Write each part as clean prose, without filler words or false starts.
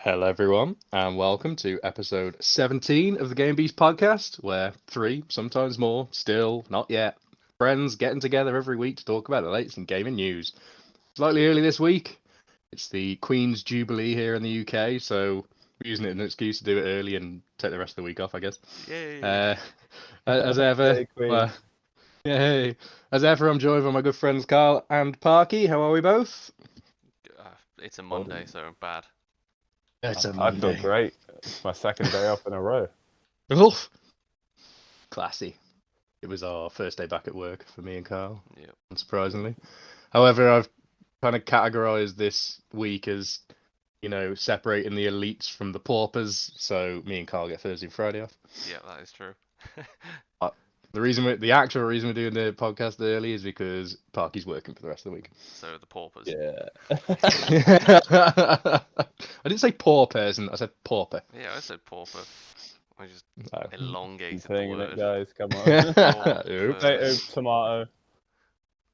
Hello, everyone, and welcome to episode 17 of the GameBeast Podcast, where three, sometimes more, still not yet, friends getting together every week to talk about the latest in gaming news. Slightly early this week, it's the Queen's Jubilee here in the UK, so we're using it as an excuse to do it early and take the rest of the week off, I guess. Yay! As ever, Yay, Queen. yay. As ever, I'm joined by my good friends Carl and Parky. How are we both? It's a Monday, so bad. It's a I Monday. feel great. It's my second day off in a row. Oof. Classy. It was our first day back at work for me and Carl, Yep. unsurprisingly. However, I've kind of categorized this week as, separating the elites from the paupers, so me and Carl get Thursday and Friday off. Yeah, that is true. The actual reason we're doing the podcast early is because Parky's working for the rest of the week. So the paupers. Yeah. I didn't say poor person, I said pauper. Yeah, I said pauper. I just No. elongated the Saying word. it, guys. Come on. Oops. Tomato,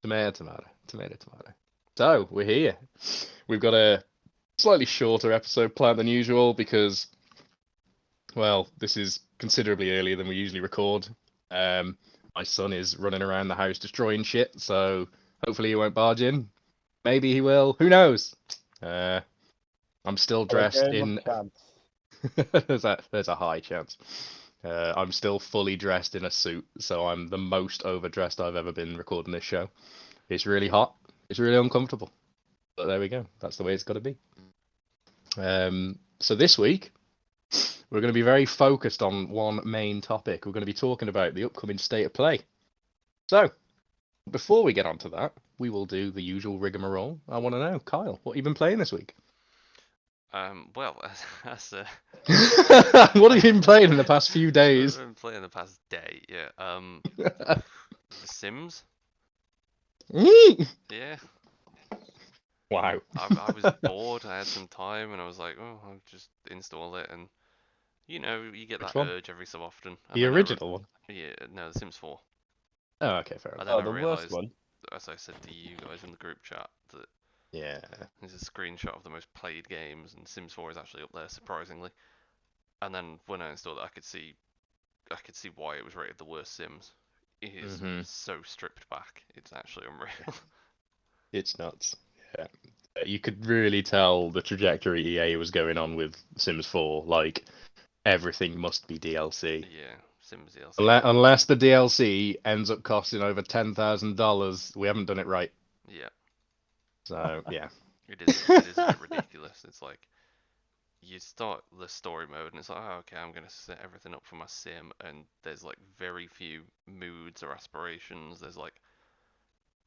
tomato. Tomato. So, we're here. We've got a slightly shorter episode planned than usual because, well, this is considerably earlier than we usually record. My son is running around the house destroying shit, so hopefully he won't barge in. Maybe he will. Who knows? I'm still dressed in... there's a high chance. I'm still fully dressed in a suit, so I'm the most overdressed I've ever been recording this show. It's really hot. It's really uncomfortable. But there we go. That's the way it's got to be. So this week, we're going to be very focused on one main topic. We're going to be talking about the upcoming state of play. So, before we get onto that, we will do the usual rigmarole. I want to know, Kyle, what have you been playing this week? Well, that's What have you been playing in the past few days? I've been playing the past day. Yeah. The Sims. Yeah. Wow. I was bored. I had some time, and I was like, oh, I'll just install it, and you get Which that one? urge every so often. And The then original one? Yeah. No, The Sims 4. Oh, okay, fair And enough. then I The realized, worst one. as I said to you guys in the group chat, that Yeah. there's a screenshot of the most played games, and Sims 4 is actually up there, surprisingly. And then when I installed it, I could see why it was rated the worst Sims. It is so stripped back; it's actually unreal. It's nuts. Yeah. You could really tell the trajectory EA was going on with Sims 4. Like, everything must be DLC. Yeah, Sims DLC. Unless the DLC ends up costing over $10,000, we haven't done it right. Yeah. So, yeah. It is a bit ridiculous. It's like you start the story mode, and it's like, oh, okay, I'm gonna set everything up for my sim, and there's like very few moods or aspirations. There's like,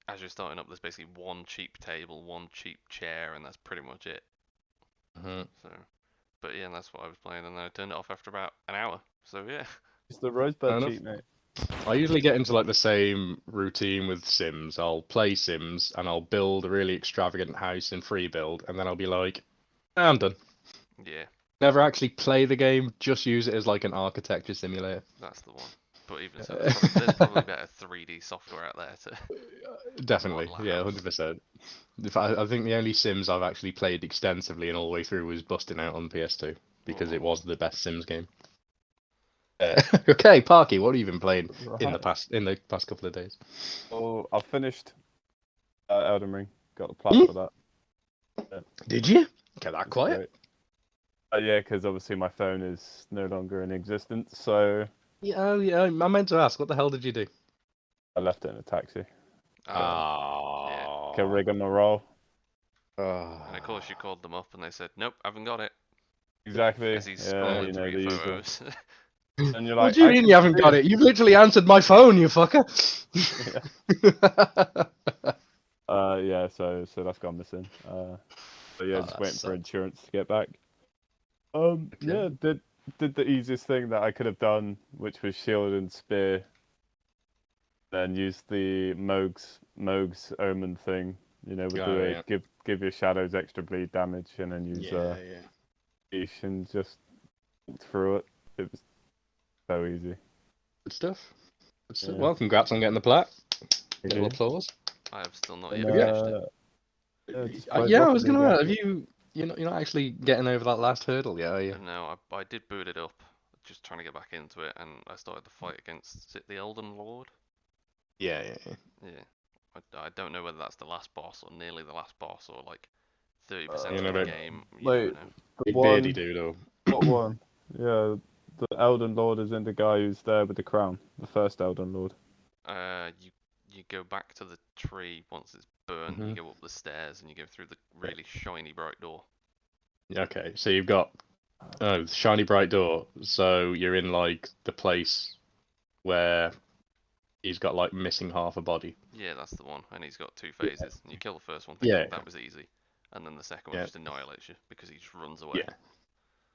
as you're starting up, there's basically one cheap table, one cheap chair, and that's pretty much it. Mm-hmm. So, but yeah, that's what I was playing, and then I turned it off after about an hour. So yeah. It's the rosebud cheat, mate. I usually get into like the same routine with Sims. I'll play Sims and I'll build a really extravagant house in free build, and then I'll be like, I'm done. Yeah. Never actually play the game, just use it as like an architecture simulator. That's the one. But even so, there's probably better 3D software out there to. Definitely, model a yeah, house. 100%. I think the only Sims I've actually played extensively and all the way through was Busting Out on PS2 because it was the best Sims game. Okay, Parky, what have you been playing in the past couple of days? Oh, I've finished Elden Ring. Got the plat for that. Yeah. Did you? Get that quiet? Yeah, because obviously my phone is no longer in existence, so Yeah, I meant to ask, what the hell did you do? I left it in a taxi. Oh. Like a rigmarole. And of course, you called them up, and they said, "Nope, haven't got it." Exactly. As he's Yeah, scrolling you know, through the your usual. photos. And you're What like, do you mean you haven't got it? You've literally answered my phone, you fucker. Yeah, so that's gone missing. But yeah, just waiting for insurance to get back. Yeah, did the easiest thing that I could have done, which was shield and spear. Then use the Moog's Omen thing, with give your shadows extra bleed damage, and then use Yeesh and just walked through it. It was so easy. Good stuff. Well, congrats on getting the plat. Little applause. I have still not And, yet finished it. Yeah, I was gonna ask, you're not actually getting over that last hurdle yet, are you? No, I did boot it up, just trying to get back into it, and I started the fight against is it the Elden Lord. Yeah. Yeah, I don't know whether that's the last boss or nearly the last boss or like 30% You of know, the but game. You Wait, don't know. the big beardy one, doodle. what one? Yeah, the Elden Lord is in the guy who's there with the crown, the first Elden Lord. You go back to the tree once it's burnt. You Mhm. go up the stairs and you go through the really shiny bright door. Okay, so you've got shiny bright door. So you're in like the place where he's got like missing half a body. Yeah, that's the one. And he's got two phases. You kill the first one Yeah, thinking that was easy, and then the second one yeah, just annihilates you because he just runs away. yeah,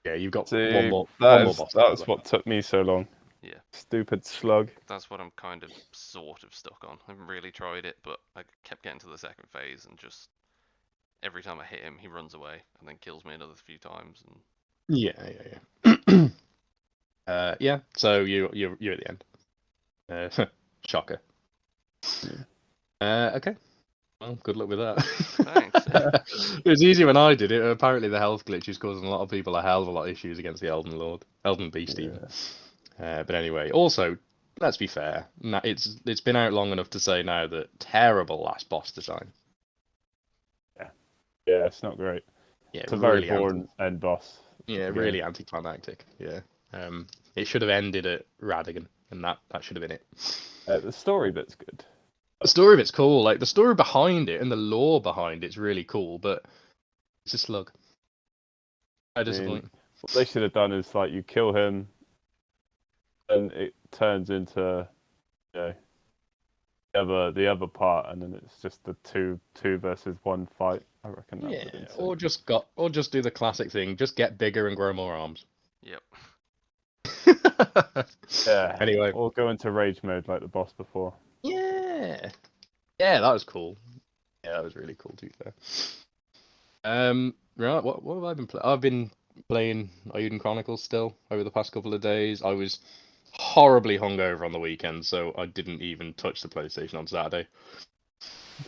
yeah. You've got See, one that more is boss. that's what took me so long. Yeah, Stupid slug. that's what I'm kind of sort of stuck on. I haven't really tried it, but I kept getting to the second phase and just every time I hit him, he runs away and then kills me another few times. And Yeah. Yeah. So you're at the end. Shocker. Okay. Well, good luck with that. thanks. It was easy when I did it. Apparently, the health glitch is causing a lot of people a hell of a lot of issues against the Elden Beast even. But anyway, also, let's be fair. It's been out long enough to say now that terrible last boss design. Yeah, it's not great. Yeah, It's a very really boring end boss. yeah, really anticlimactic. Yeah. It should have ended at Radigan, and that should have been it. The story bit's good. The story bit's cool. Like the story behind it and the lore behind it's really cool, but it's a slug. How disappointing. What they should have done is like you kill him, and it turns into, you know, the other part, and then it's just the two versus one fight. I reckon that would have been sick. Or just do the classic thing. Just get bigger and grow more arms. Yep. Yeah. Anyway. Or go into rage mode like the boss before. Yeah. Yeah, that was cool. Yeah, that was really cool to be fair. Right, what have I been playing? I've been playing Eiyuden Chronicles still over the past couple of days. I was horribly hungover on the weekend, so I didn't even touch the PlayStation on Saturday.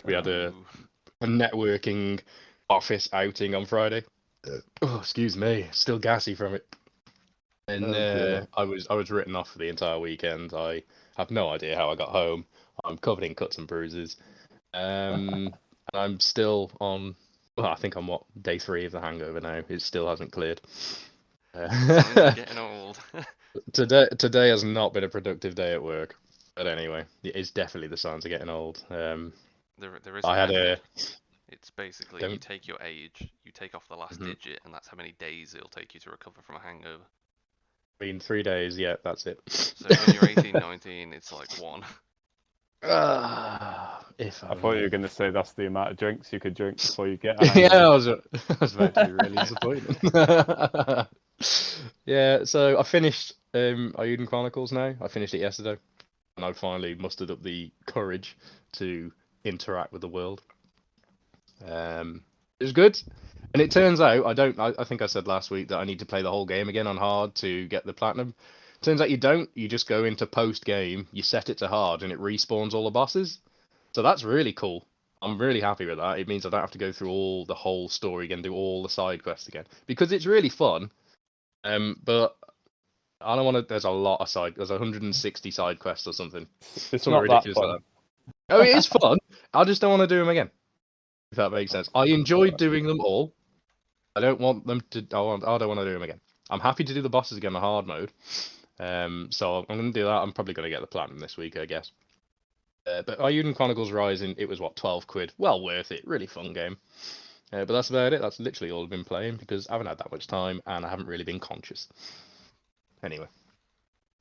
We had a networking office outing on Friday. Oh, excuse me, still gassy from it. And I was written off for the entire weekend. I have no idea how I got home. I'm covered in cuts and bruises. And I'm still on. Well, I think I'm day 3 of the hangover now. It still hasn't cleared. Signs of getting old. Today has not been a productive day at work. But anyway, it is definitely the signs of getting old. There is I had method. a. It's basically you take your age, you take off the last digit, and that's how many days it'll take you to recover from a hangover. I mean, 3 days. Yeah, that's it. So when you're 18, 19, it's like 1. If I thought you were going to say that's the amount of drinks you could drink before you get. Yeah, I was about to be really disappointed. Yeah, so I finished Eiyuden Chronicles now. I finished it yesterday, and I finally mustered up the courage to interact with the world. It was good, and it turns out I think I said last week that I need to play the whole game again on hard to get the platinum. Turns out you don't. You just go into post game, you set it to hard, and it respawns all the bosses. So that's really cool. I'm really happy with that. It means I don't have to go through the whole story again, do all the side quests again, because it's really fun. But I don't want to. There's 160 side quests or something. It's Something not that ridiculous fun. like that. Oh, it is fun. I just don't want to do them again. If that makes sense. I enjoyed doing them all. I don't want them to. I don't want to do them again. I'm happy to do the bosses again on hard mode. So I'm going to do that. I'm probably going to get the platinum this week, I guess. But Eiyuden Chronicles Rising, it was what, 12 quid? Well worth it. Really fun game. But that's about it. That's literally all I've been playing because I haven't had that much time and I haven't really been conscious. Anyway,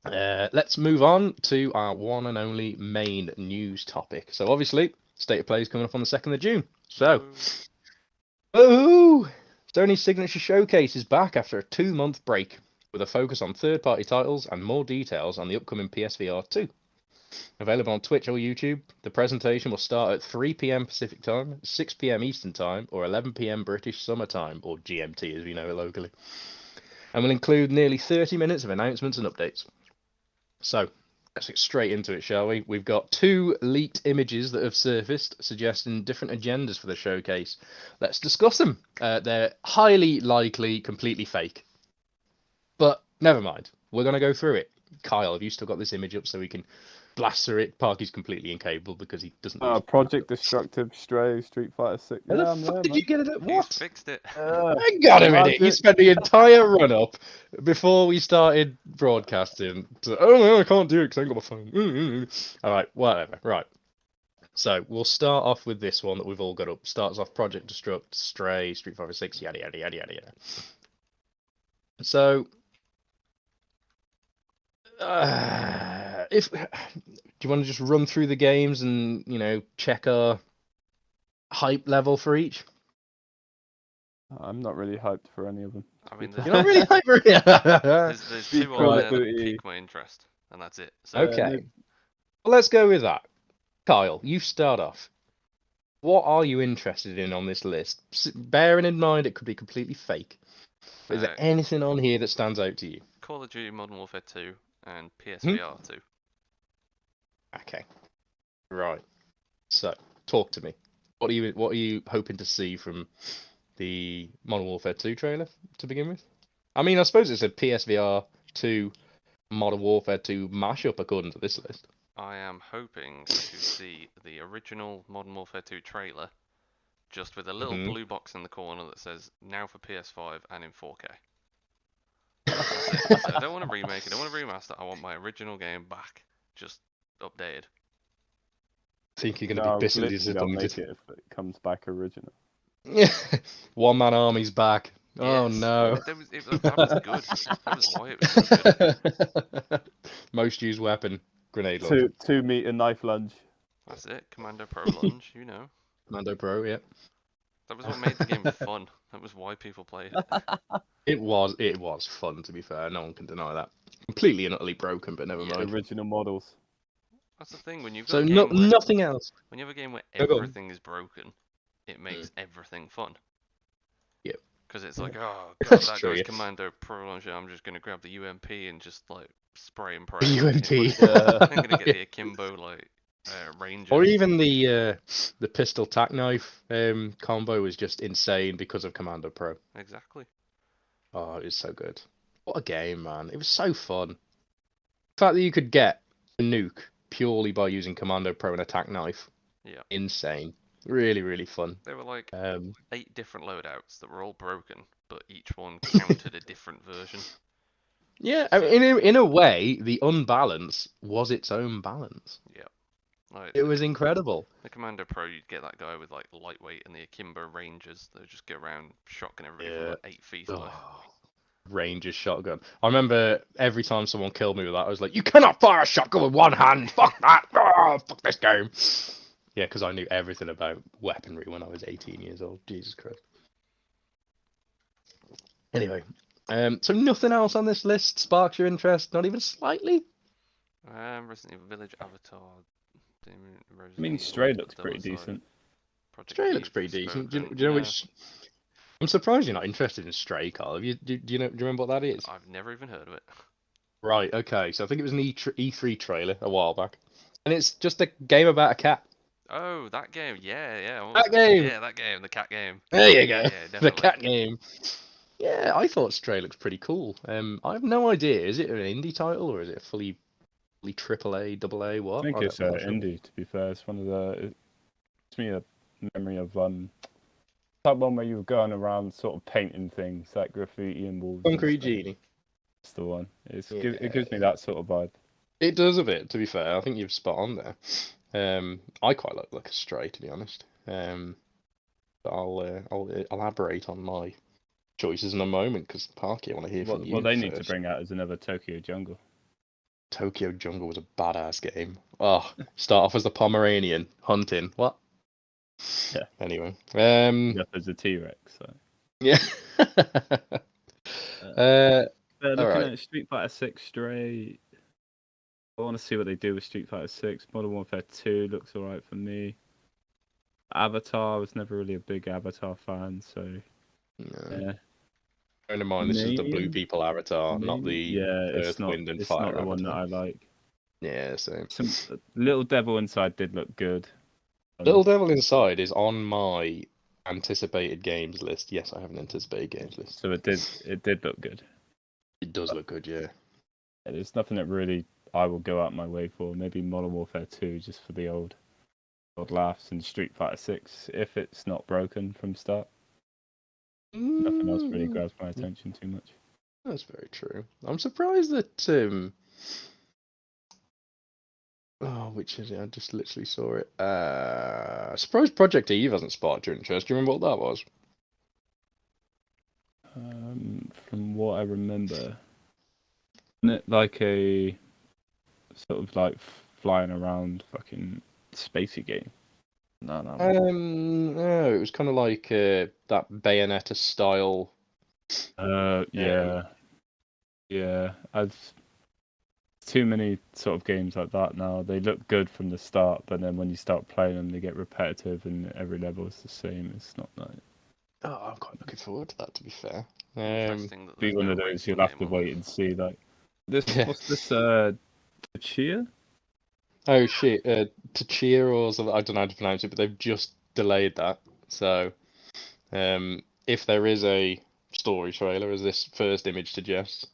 let's move on to our one and only main news topic. So obviously, State of Play is coming up on the 2nd of June. So, Sony's Signature Showcase is back after a 2-month break with a focus on third-party titles and more details on the upcoming PSVR 2. Available on Twitch or YouTube, the presentation will start at 3 p.m. Pacific Time, 6 p.m. Eastern Time, or 11 p.m. British Summer Time, or GMT as we know it locally, and will include nearly 30 minutes of announcements and updates. So, let's get straight into it, shall we? We've got 2 leaked images that have surfaced suggesting different agendas for the showcase. Let's discuss them. They're highly likely completely fake. But never mind. We're going to go through it. Kyle, have you still got this image up so we can blast through it? Parky's completely incapable because he doesn't use Project Destructive, Stray, Street Fighter 6. How Yeah, the I'm fuck there, did man. you get it? He's What? fixed it. Hang on a minute. You spent the entire run up before we started broadcasting. Oh no, I can't do it because I ain't got my phone. All right, whatever. Right. So we'll start off with this one that we've all got up. Starts off Project Destruct, Stray, Street Fighter 6, yada yada yada yada yada. So, if do you want to just run through the games and check our hype level for each? I'm not really hyped for any of them. I mean, You're not really hype for it. there's 2 on there that pique my interest, and that's it. So, Okay. Well, let's go with that. Kyle, you start off. What are you interested in on this list? Bearing in mind it could be completely fake. But is there anything on here that stands out to you? Call of Duty Modern Warfare 2 and PSVR 2. Okay. Right. So, talk to me. What are you hoping to see from the Modern Warfare 2 trailer to begin with? I mean, I suppose it's a PSVR 2 Modern Warfare 2 mashup according to this list. I am hoping to see the original Modern Warfare 2 trailer, just with a little blue box in the corner that says now for PS5 and in 4K. That's it. So I don't want to remake it, I don't want to remaster. I want my original game back, just updated. I think you're going to be bitterly disappointed if it comes back original. One man army's back. Yes. Oh no. That was good. That was why it was so good. Most used weapon, grenade launcher. 2 meter knife lunge. That's it. Commando Pro Lunge, Commando Pro, yeah. That was what made the game fun. That was why people played it. It was fun, to be fair. No one can deny that. Completely and utterly broken, but never mind. Original models. That's the thing, when you've got So nothing else. When you have a game where everything is broken, it makes everything fun. Yep. Because it's like, oh god, that true, guy's yeah. Commando Pro Launcher, I'm just gonna grab the UMP and just like spray and pray. UMP. I'm gonna get the akimbo Ranger. Or even the pistol tack knife combo was just insane because of Commando Pro. Exactly. Oh, it was so good. What a game, man. It was so fun. The fact that you could get a nuke purely by using Commando Pro and a tack knife. Yeah. Insane. Really, really fun. There were like 8 8 different loadouts that were all broken, but each one counted a different version. Yeah, I mean, in a way, the unbalance was its own balance. Yeah. Like, It was incredible. The Commando Pro, you'd get that guy with like lightweight and the akimbo Rangers that would just go around shotgun everybody from like 8 feet away. Ranger's shotgun. I remember every time someone killed me with that, I was like, "You cannot fire a shotgun with one hand. Fuck that. Oh, fuck this game." Yeah, because I knew everything about weaponry when I was 18 years old. Jesus Christ. Anyway, so nothing else on this list sparks your interest, not even slightly? Resident Evil Village, Avatar. I mean, Stray looks pretty decent. Stray looks pretty decent. Do you know which? I'm surprised you're not interested in Stray, Carl. Do you remember what that is? I've never even heard of it. Right. Okay. So I think it was an E3 trailer a while back, and it's just a game about a cat. Oh, that game. Yeah. That game. Yeah, that game. The cat game. There you go. Yeah, definitely. The cat game. Yeah, I thought Stray looks pretty cool. I have no idea. Is it an indie title or is it a fully AAA, AA? What? I think it's indie. To be fair, it's one of the. It's me a memory of that one where you were going around sort of painting things like graffiti and walls. Concrete Genie. That's the one. It gives me that sort of vibe. It does a bit. To be fair, I think you've spot on there. I quite like a Stray, to be honest. But I'll elaborate on my choices in a moment because Parky, I want to hear from you. What they need to bring out is another Tokyo Jungle. Tokyo Jungle was a badass game. Oh, start off as the Pomeranian hunting. What? Yeah. Anyway. As a T-Rex. So. Yeah. Looking at Street Fighter 6 Stray. I want to see what they do with Street Fighter 6. Modern Warfare 2 looks alright for me. Avatar, I was never really a big Avatar fan, so yeah. Bearing in mind, this is the Blue People Avatar, not the Earth, Wind, and Fire. It's not the one that I like. Yeah, same. Some Little Devil Inside did look good. Little Devil Inside is on my anticipated games list. Yes, I have an anticipated games list. So it did look good. It does look good, yeah. There's nothing that really I will go out my way for. Maybe Modern Warfare 2, just for the old laughs, and Street Fighter 6 if it's not broken from start. Nothing else really grabs my attention too much. That's very true. I'm surprised that which is it? I just literally saw it. Surprised Project Eve hasn't sparked your interest. Do you remember what that was? From what I remember, isn't it like a sort of like flying around fucking spacey game? No. No, it was kind of like that Bayonetta style. Yeah. I've too many sort of games like that now. They look good from the start, but then when you start playing them, they get repetitive, and every level is the same. It's not like. Oh, I'm quite looking forward to that. To be fair, Interesting that be there's one no of those racing you'll have to game on wait there. and see. Like this, Yeah. what's this? Chia? Oh shit, Tachia or something. I don't know how to pronounce it, but they've just delayed that. So, if there is a story trailer, as this first image suggests,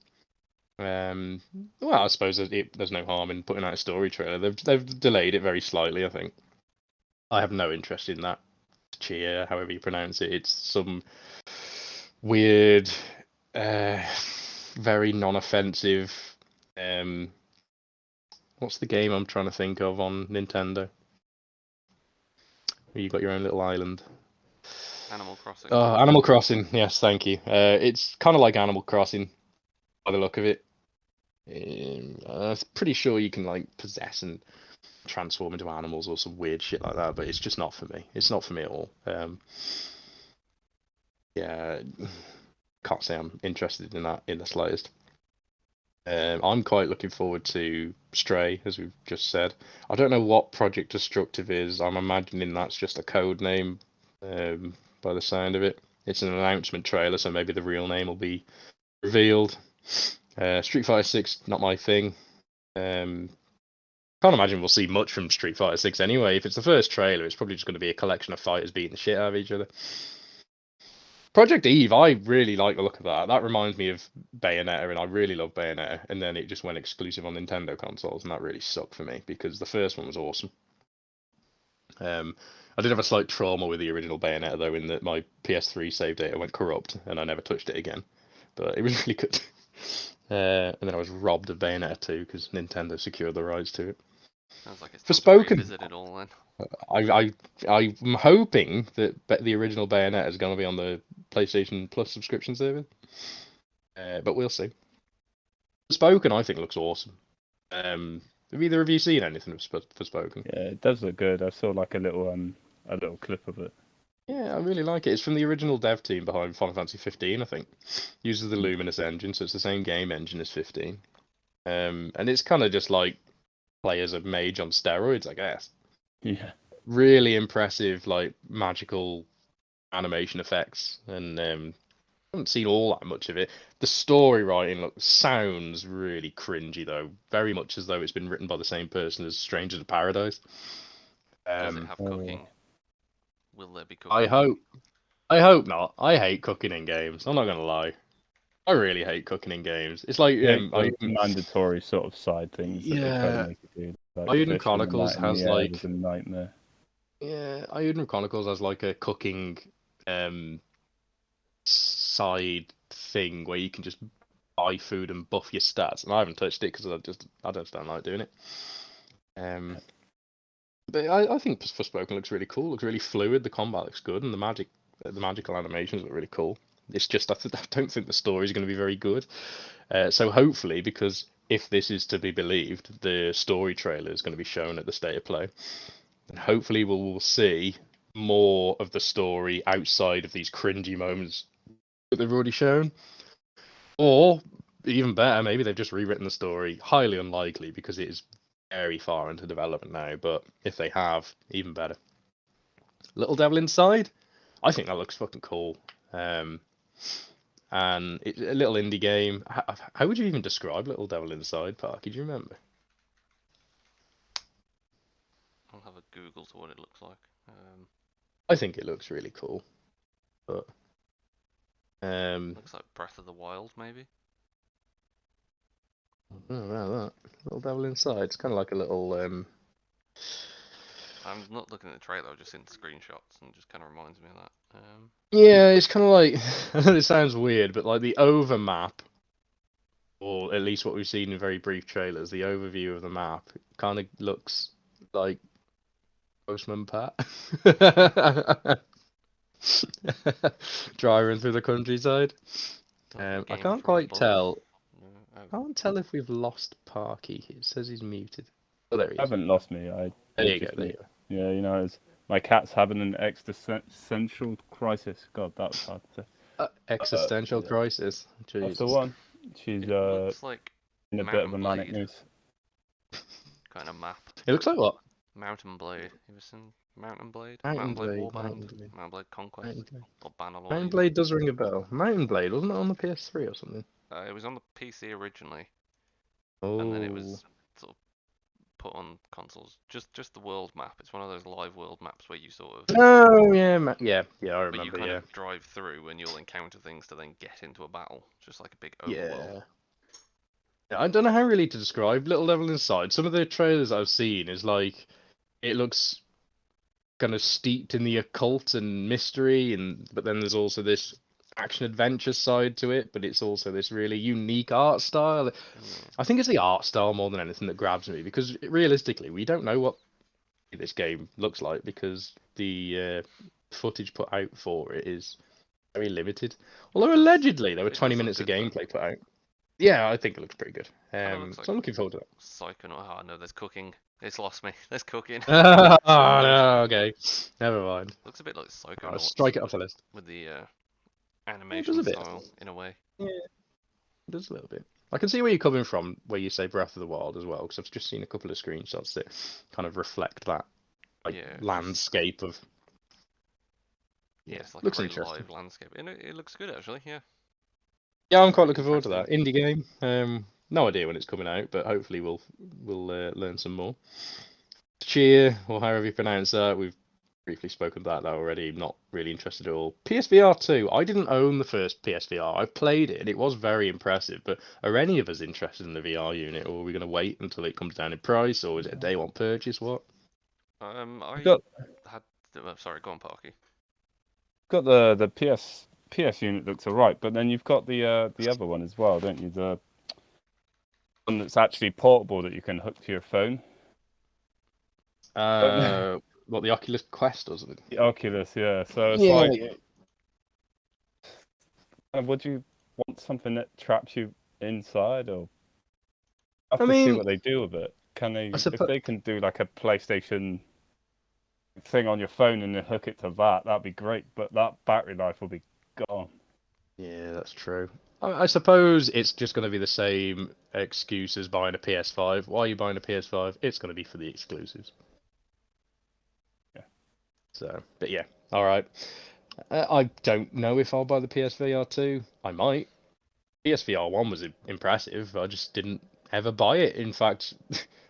well, I suppose there's no harm in putting out a story trailer. They've delayed it very slightly, I think. I have no interest in that. Cheer, however you pronounce it. It's some weird, very non-offensive. What's the game I'm trying to think of on Nintendo? Where you got your own little island. Animal Crossing. Oh, Animal Crossing. Yes, thank you. It's kind of like Animal Crossing, by the look of it. I'm pretty sure you can like possess and transform into animals or some weird shit like that, but it's just not for me. It's not for me at all. Yeah, can't say I'm interested in that in the slightest. I'm quite looking forward to Stray, as we've just said. I don't know what Project Destructive is. I'm imagining that's just a code name, by the sound of it. It's an announcement trailer, so maybe the real name will be revealed. Street Fighter 6, not my thing. Can't imagine we'll see much from Street Fighter 6 anyway. If it's the first trailer, it's probably just going to be a collection of fighters beating the shit out of each other. Project Eve, I really like the look of that. That reminds me of Bayonetta, and I really love Bayonetta. And then it just went exclusive on Nintendo consoles, and that really sucked for me because the first one was awesome. I did have a slight trauma with the original Bayonetta though, in that my PS3 save data went corrupt, and I never touched it again. But it was really good. And then I was robbed of Bayonetta 2 because Nintendo secured the rights to it. Sounds like it's For time to spoken. revisit it all then. I'm hoping that the original Bayonetta is going to be on the PlayStation Plus subscription service, but we'll see. Forspoken, I think, looks awesome. Have either of you seen anything of Forspoken? Yeah, it does look good. I saw like a little clip of it. Yeah, I really like it. It's from the original dev team behind Final Fantasy 15, I think. Uses the Luminous engine, so it's the same game engine as 15. And it's kind of just like play as a mage on steroids, I guess. Yeah. Really impressive, like magical animation effects, and I haven't seen all that much of it. The story writing sounds really cringy though, very much as though it's been written by the same person as Strangers in Paradise. Does it have cooking? Will there be cooking? I hope not. I hate cooking in games. I'm not gonna lie. I really hate cooking in games. It's like mandatory sort of side things that they try to make it do. Like Ayuden Chronicles has like was a nightmare. Yeah, Ayuden Chronicles has like a cooking side thing where you can just buy food and buff your stats, and I haven't touched it because I just don't like doing it. But I think Forspoken looks really cool. Looks really fluid. The combat looks good, and the magical animations look really cool. It's just I don't think the story is going to be very good. So hopefully, because if this is to be believed, the story trailer is going to be shown at the State of Play, and hopefully we'll see more of the story outside of these cringy moments that they've already shown. Or even better, maybe they've just rewritten the story. Highly unlikely because it is very far into development now. But if they have, even better. Little Devil Inside, I think that looks fucking cool. And it's a little indie game. How would you even describe Little Devil Inside, Parky? Do you remember? Google to what it looks like. I think it looks really cool, but looks like Breath of the Wild, maybe. I don't know about that. Little devil inside. It's kind of like a little. I'm not looking at the trailer. I've just seen the screenshots, and it just kind of reminds me of that. Yeah, it's kind of like. I know it sounds weird, but like the overmap, or at least what we've seen in very brief trailers, the overview of the map kind of looks like Postman Pat. Driving through the countryside. I can't quite tell. I can't tell if we've lost Parky. It says he's muted. Oh, there he is. I haven't lost me. There you go. There you go. Yeah, you know, my cat's having an existential crisis. God, that was hard to say. Existential crisis. Jesus. That's the one. She's It looks like in a bit of a manic mood. Kind of map. It looks like what? Mountain Blade. You ever seen Mountain Blade? Mountain Blade Blade, Warband? Mountain Blade Conquest? Or Bannerlord? Mountain Blade does ring a bell. Mountain Blade, wasn't it on the PS3 or something? It was on the PC originally, Oh. and then it was sort of put on consoles. Just the world map. It's one of those live world maps where you sort of. Oh yeah, yeah, I remember. But you kind of drive through, and you'll encounter things to then get into a battle. Just like a big overworld. Yeah, I don't know how really to describe Little Devil Inside. Some of the trailers I've seen is like, it looks kind of steeped in the occult and mystery, but then there's also this action adventure side to it, but it's also this really unique art style. I think it's the art style more than anything that grabs me, because realistically we don't know what this game looks like, because the footage put out for it is very limited. Although allegedly there were 20 minutes of gameplay put out. Yeah, I think it looks pretty good. So I'm looking forward to that. Psychonaut. Oh no, there's cooking. It's lost me. There's cooking. Oh no, okay. Never mind. Looks a bit like Psychonaut. I'll strike it off the list. With the animation style, in a way. Yeah, it does a little bit. I can see where you're coming from, where you say Breath of the Wild as well, because I've just seen a couple of screenshots that kind of reflect that landscape of. Yeah, it's like looks a very interesting. live landscape. It looks good actually. Yeah. Yeah, I'm quite looking forward to that indie game. No idea when it's coming out, but hopefully we'll learn some more. Cheer, or however you pronounce that, we've briefly spoken about that already. Not really interested at all. PSVR 2. I didn't own the first PSVR. I've played it, and it was very impressive. But are any of us interested in the VR unit, or are we going to wait until it comes down in price, or is it a day one purchase? What? Sorry, go on, Parky. Got the PS unit looks alright, but then you've got the other one as well, don't you? The one that's actually portable that you can hook to your phone. What, the Oculus Quest or something? The Oculus, yeah. So it's would you want something that traps you inside, or I have to see what they do with it? Can they, if they can do like a PlayStation thing on your phone and then hook it to that'd be great. But that battery life will be gone. Yeah, that's true. I suppose it's just going to be the same excuse as buying a PS5. Why are you buying a PS5? It's going to be for the exclusives. Yeah. So, but yeah, all right. I don't know if I'll buy the PSVR 2. I might. PSVR 1 was impressive. I just didn't ever buy it. In fact,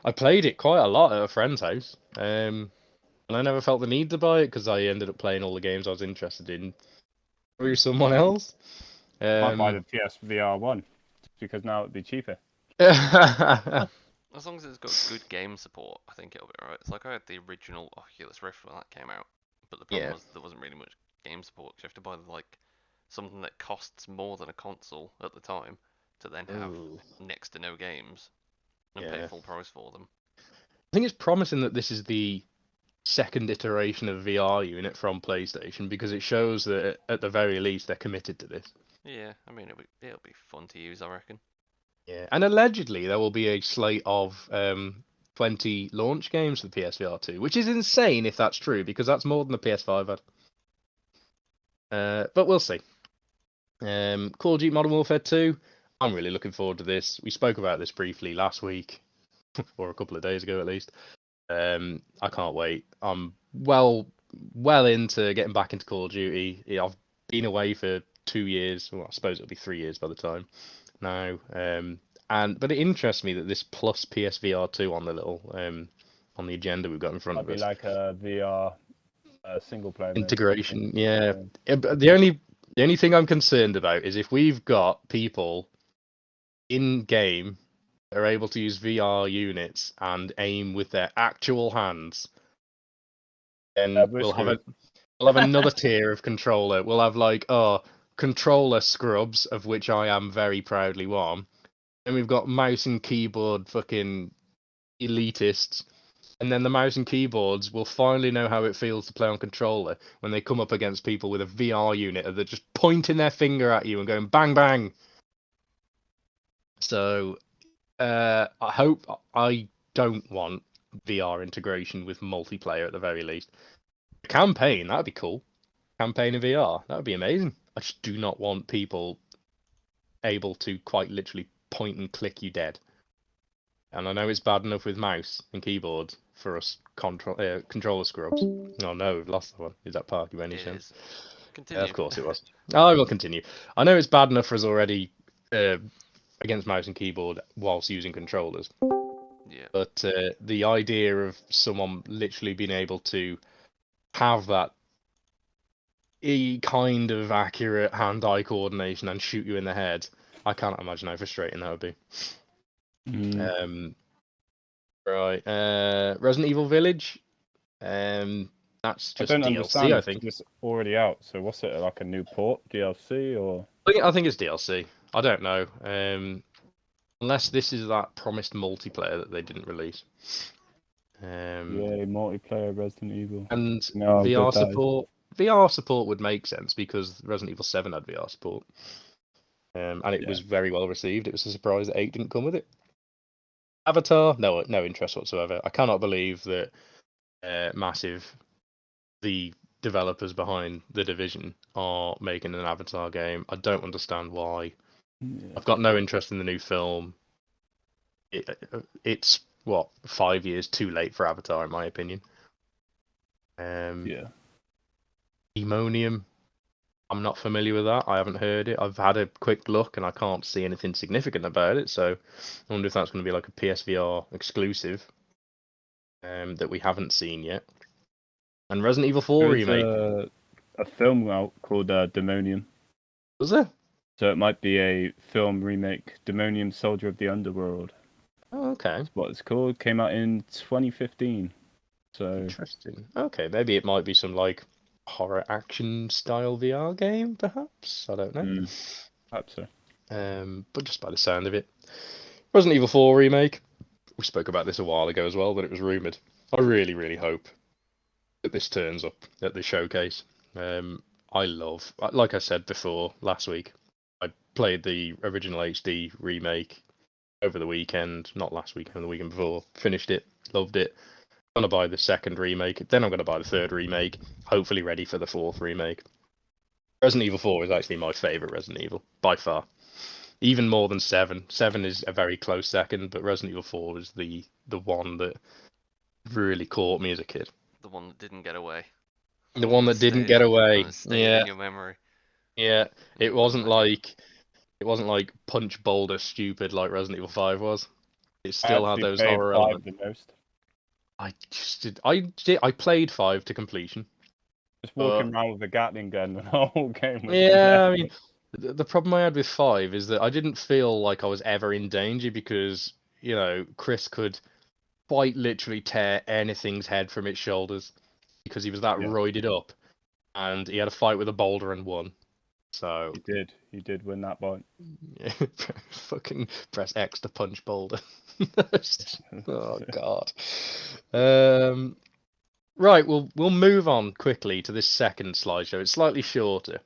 I played it quite a lot at a friend's house. And I never felt the need to buy it because I ended up playing all the games I was interested in through someone else. Might buy the PSVR 1 because now it'd be cheaper. As long as it's got good game support, I think it'll be alright. It's like I had the original Oculus Rift when that came out, but the problem was there wasn't really much game support. You have to buy like something that costs more than a console at the time to then have next to no games and pay full price for them. I think it's promising that this is the second iteration of VR unit from PlayStation, because it shows that at the very least they're committed to this. Yeah, I mean it'll be fun to use, I reckon. Yeah, and allegedly there will be a slate of 20 launch games for the PSVR 2, which is insane if that's true, because that's more than the PS5 had. But we'll see. Call of Duty Modern Warfare 2. I'm really looking forward to this. We spoke about this briefly last week, or a couple of days ago at least. I can't wait. I'm well into getting back into Call of Duty. I've been away for 2 years. Well, I suppose it'll be 3 years by the time now. But it interests me that this plus PSVR 2 on the little on the agenda we've got in front Might of be us. like a VR single player mode. Integration, yeah. But the only thing I'm concerned about is if we've got people in game that are able to use VR units and aim with their actual hands, then we'll have another tier of controller. We'll have like controller scrubs, of which I am very proudly one. And we've got mouse and keyboard fucking elitists. And then the mouse and keyboards will finally know how it feels to play on controller when they come up against people with a VR unit and they're just pointing their finger at you and going bang bang. So I don't want VR integration with multiplayer at the very least. A campaign, that'd be cool. Campaign in VR, that would be amazing. I just do not want people able to quite literally point and click you dead. And I know it's bad enough with mouse and keyboard for us controller scrubs. Oh no, we've lost that one. Is that Parky by any chance? Continue. Of course it was. I will continue. I know it's bad enough for us already against mouse and keyboard whilst using controllers. Yeah. But the idea of someone literally being able to have that kind of accurate hand-eye coordination and shoot you in the head, I can't imagine how frustrating that would be. Right. Resident Evil Village. That's just I don't DLC, understand. I think. It's already out. So what's it, like a new port DLC or? I think it's DLC. I don't know. Unless this is that promised multiplayer that they didn't release. Yeah, multiplayer Resident Evil. And No, VR support. VR support would make sense because Resident Evil 7 had VR support. And it was very well received. It was a surprise that 8 didn't come with it. Avatar, no interest whatsoever. I cannot believe that Massive, the developers behind The Division, are making an Avatar game. I don't understand why. Yeah. I've got no interest in the new film. It's 5 years too late for Avatar, in my opinion. Demonium, I'm not familiar with that. I haven't heard it. I've had a quick look and I can't see anything significant about it. So I wonder if that's going to be like a PSVR exclusive that we haven't seen yet. And Resident Evil 4 remake. A film out called Demonium. Was there? So it might be a film remake, Demonium Soldier of the Underworld. Oh, okay. That's what it's called. Came out in 2015. So interesting. Okay, maybe it might be some like horror action style VR game, perhaps. I don't know. Perhaps so. But just by the sound of it, Resident Evil 4 remake. We spoke about this a while ago as well, but it was rumored. I really, really hope that this turns up at the showcase. Like I said before last week, I played the original HD remake over the weekend, not last weekend, the weekend before. Finished it, loved it. I'm gonna buy the second remake, then I'm gonna buy the third remake. Hopefully, ready for the fourth remake. Resident Evil 4 is actually my favorite Resident Evil by far, even more than 7. 7 is a very close second, but Resident Evil 4 is the one that really caught me as a kid. The one that didn't get away. The one that didn't get away. Yeah. In your memory. Yeah. It wasn't like Punch Boulder stupid like Resident Evil 5 was. It still had those horror elements. The most. I just did. I played 5 to completion. Just walking around with a Gatling gun the whole game. Yeah, I mean, the problem I had with 5 is that I didn't feel like I was ever in danger because, Chris could quite literally tear anything's head from its shoulders because he was that roided up, and he had a fight with a boulder and won. So he did win that fight. Yeah, fucking press X to punch boulder. Oh god. Right, we'll move on quickly to this second slideshow. It's slightly shorter.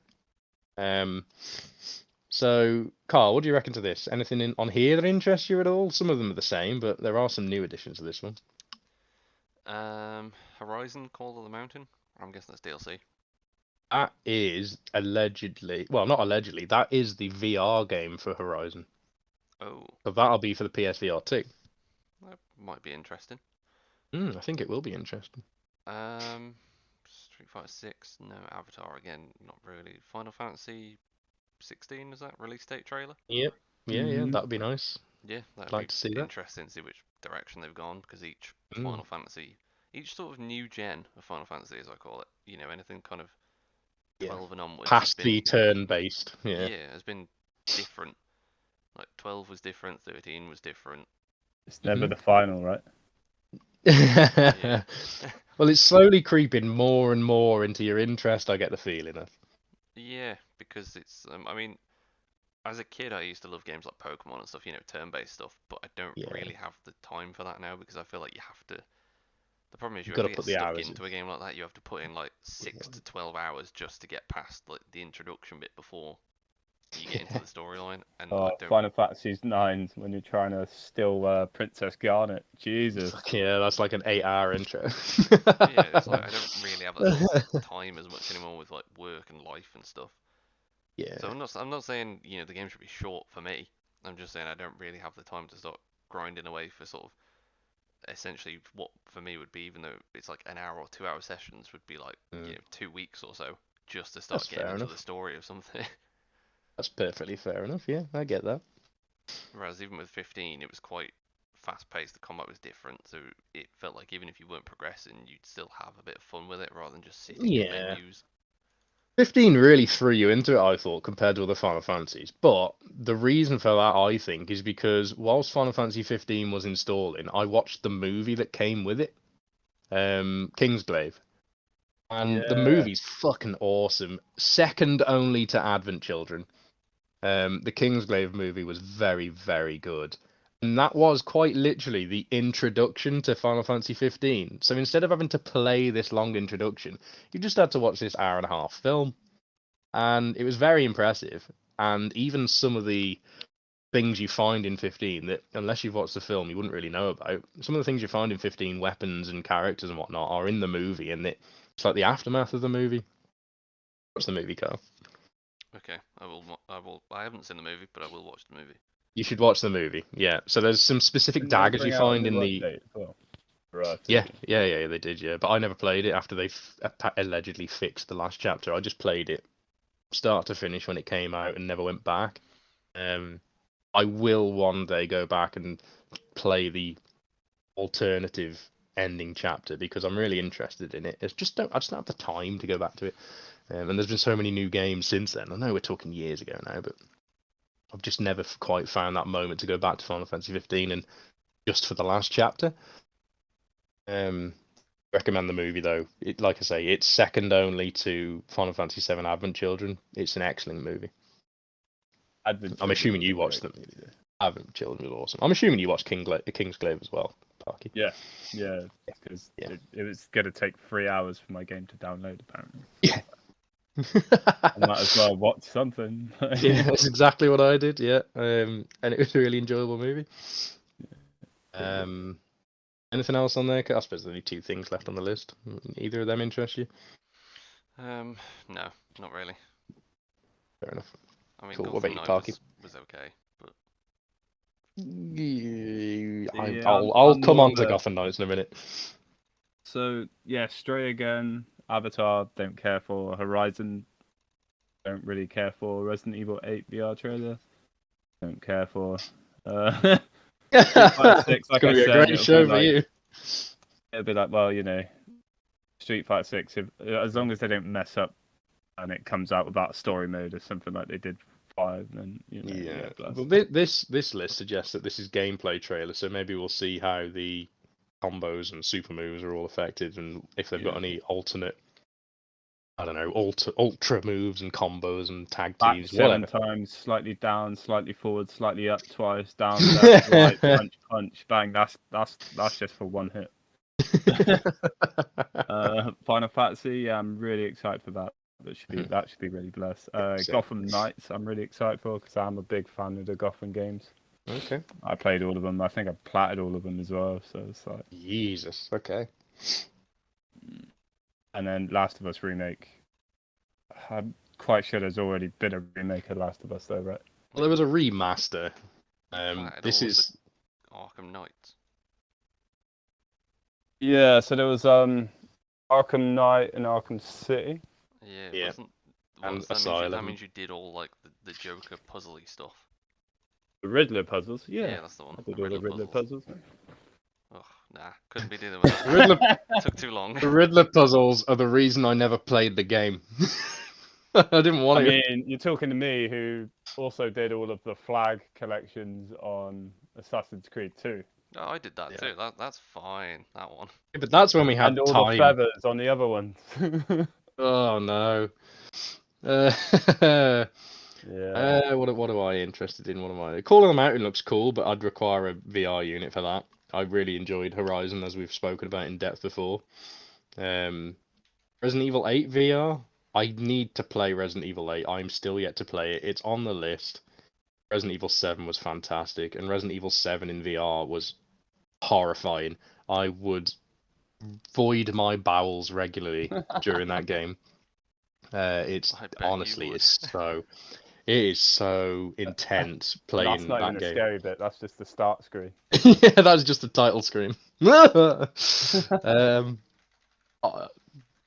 So, Carl, what do you reckon to this? Anything on here that interests you at all? Some of them are the same, but there are some new additions to this one. Horizon Call of the Mountain. I'm guessing that's DLC. That is allegedly, well, not allegedly, that is the VR game for Horizon. Oh. So that'll be for the PSVR too. That might be interesting. I think it will be interesting. Street Fighter 6, no. Avatar again, not really. Final Fantasy 16, is that release date trailer? Yep. Yeah, that'd be nice. Yeah, that'd like be to see that. interesting to see which direction they've gone, because each Final Fantasy, each sort of new gen of Final Fantasy, as I call it, you know, anything kind of 12 and onwards has Past been, the turn-based, yeah. has been different. Like 12 was different, 13 was different. It's never the final, right? Yeah. Well, it's slowly creeping more and more into your interest, I get the feeling of. Yeah, because it's, I mean, as a kid, I used to love games like Pokemon and stuff, you know, turn-based stuff, but I don't Yeah. really have the time for that now, because I feel like you have to. The problem is you You've have got to to get put the stuck hours into in. a game like that. You have to put in like 6 to 12 hours just to get past like the introduction bit before you get into the storyline. And I don't. Final Fantasy's 9 when you're trying to steal Princess Garnet. Jesus. Yeah, that's like an 8-hour intro. Yeah, it's like I don't really have that sort of time as much anymore with like work and life and stuff. Yeah. So I'm not saying, you know, the game should be short for me. I'm just saying I don't really have the time to start grinding away for sort of essentially what for me would be, even though it's like an hour or 2 hour sessions, would be like, you know, 2 weeks or so just to start That's getting fair into enough. the story of something. That's perfectly fair enough. Yeah, I get that. Whereas even with 15, it was quite fast paced. The combat was different, so it felt like even if you weren't progressing, you'd still have a bit of fun with it rather than just sitting in Yeah. menus. 15 really threw you into it, I thought, compared to other Final Fantasies. But the reason for that, I think, is because whilst Final Fantasy 15 was installing, I watched the movie that came with it, Kingsglaive. And the movie's fucking awesome. Second only to Advent Children. The Kingsglaive movie was very, very good. And that was quite literally the introduction to Final Fantasy 15. So instead of having to play this long introduction, you just had to watch this hour and a half film. And it was very impressive. And even some of the things you find in 15 that, unless you've watched the film, you wouldn't really know about. Some of the things you find in 15, weapons and characters and whatnot, are in the movie, and it's like the aftermath of the movie. Watch the movie, Carl. Okay, I will. I haven't seen the movie, but I will watch the movie. You should watch the movie. Yeah. So there's some specific Didn't they daggers you bring out a find in new the. update as well? Right. Yeah, they did. Yeah, but I never played it after they allegedly fixed the last chapter. I just played it start to finish when it came out and never went back. I will one day go back and play the alternative ending chapter because I'm really interested in it. I just don't have the time to go back to it. And there's been so many new games since then. I know we're talking years ago now, but I've just never quite found that moment to go back to Final Fantasy 15 and just for the last chapter. Recommend the movie though. Like I say, it's second only to Final Fantasy 7 Advent Children. It's an excellent movie. I'm assuming you watched them. Advent Children was awesome. I'm assuming you watched Kingsglaive as well, Parky. Yeah, because it was going to take 3 hours for my game to download, apparently. Yeah. I might as well watch something. Yeah, that's exactly what I did. Yeah, and it was a really enjoyable movie. Anything else on there? I suppose there's only 2 things left on the list. Either of them interest you? No, not really. Fair enough. I mean, Cool. What Gotham about you, Knight Parky? was okay, but I'll come on to Gotham Knights in a minute. So yeah, Stray again. Avatar, don't care for. Horizon, don't really care for. Resident Evil 8 VR trailer, don't care for. Street Fighter 6, like I said, it's gonna be a great show for you. It'll be like, well, you know, Street Fighter 6, as long as they don't mess up and it comes out without story mode or something like they did 5, then you know. Yeah. Well, this list suggests that this is gameplay trailer, so maybe we'll see how the combos and super moves are all affected, and if they've got any alternate, I don't know, ultra moves and combos and tag teams, whatever. 7 times, slightly down, slightly forward, slightly up, twice down, left, right, punch, bang. That's just for one hit. Final Fantasy, yeah, I'm really excited for that. That should be really blessed. Gotham Knights, I'm really excited for because I'm a big fan of the Gotham games. Okay. I played all of them. I think I platted all of them as well. So it's like Jesus. Okay. And then Last of Us remake. I'm quite sure there's already been a remake of Last of Us though, right? Well, there was a remaster. this is Arkham Knight. Yeah, so there was Arkham Knight and Arkham City. Yeah. And Asylum. That means you did all like the Joker puzzly stuff. The Riddler puzzles, yeah. Yeah, that's the one. I did all the Riddler puzzles. Nah, couldn't be dealing with that. Riddler, Took too long. the Riddler puzzles are the reason I never played the game. I didn't want I to. mean, you're talking to me who also did all of the flag collections on Assassin's Creed 2. Oh, I did that Yeah. too. That's fine. That one. Yeah, but that's when we had And all the time. feathers on the other ones. Oh no. Yeah. What am I interested in? What am I? Call of the Mountain looks cool, but I'd require a VR unit for that. I really enjoyed Horizon, as we've spoken about in depth before. Resident Evil 8 VR. I need to play Resident Evil 8. I'm still yet to play it. It's on the list. Resident Evil 7 was fantastic, and Resident Evil 7 in VR was horrifying. I would void my bowels regularly during that game. It's I bet you honestly, would. it is so intense playing That's not that even a game. scary bit. That's just the start screen. Yeah, that's just the title screen.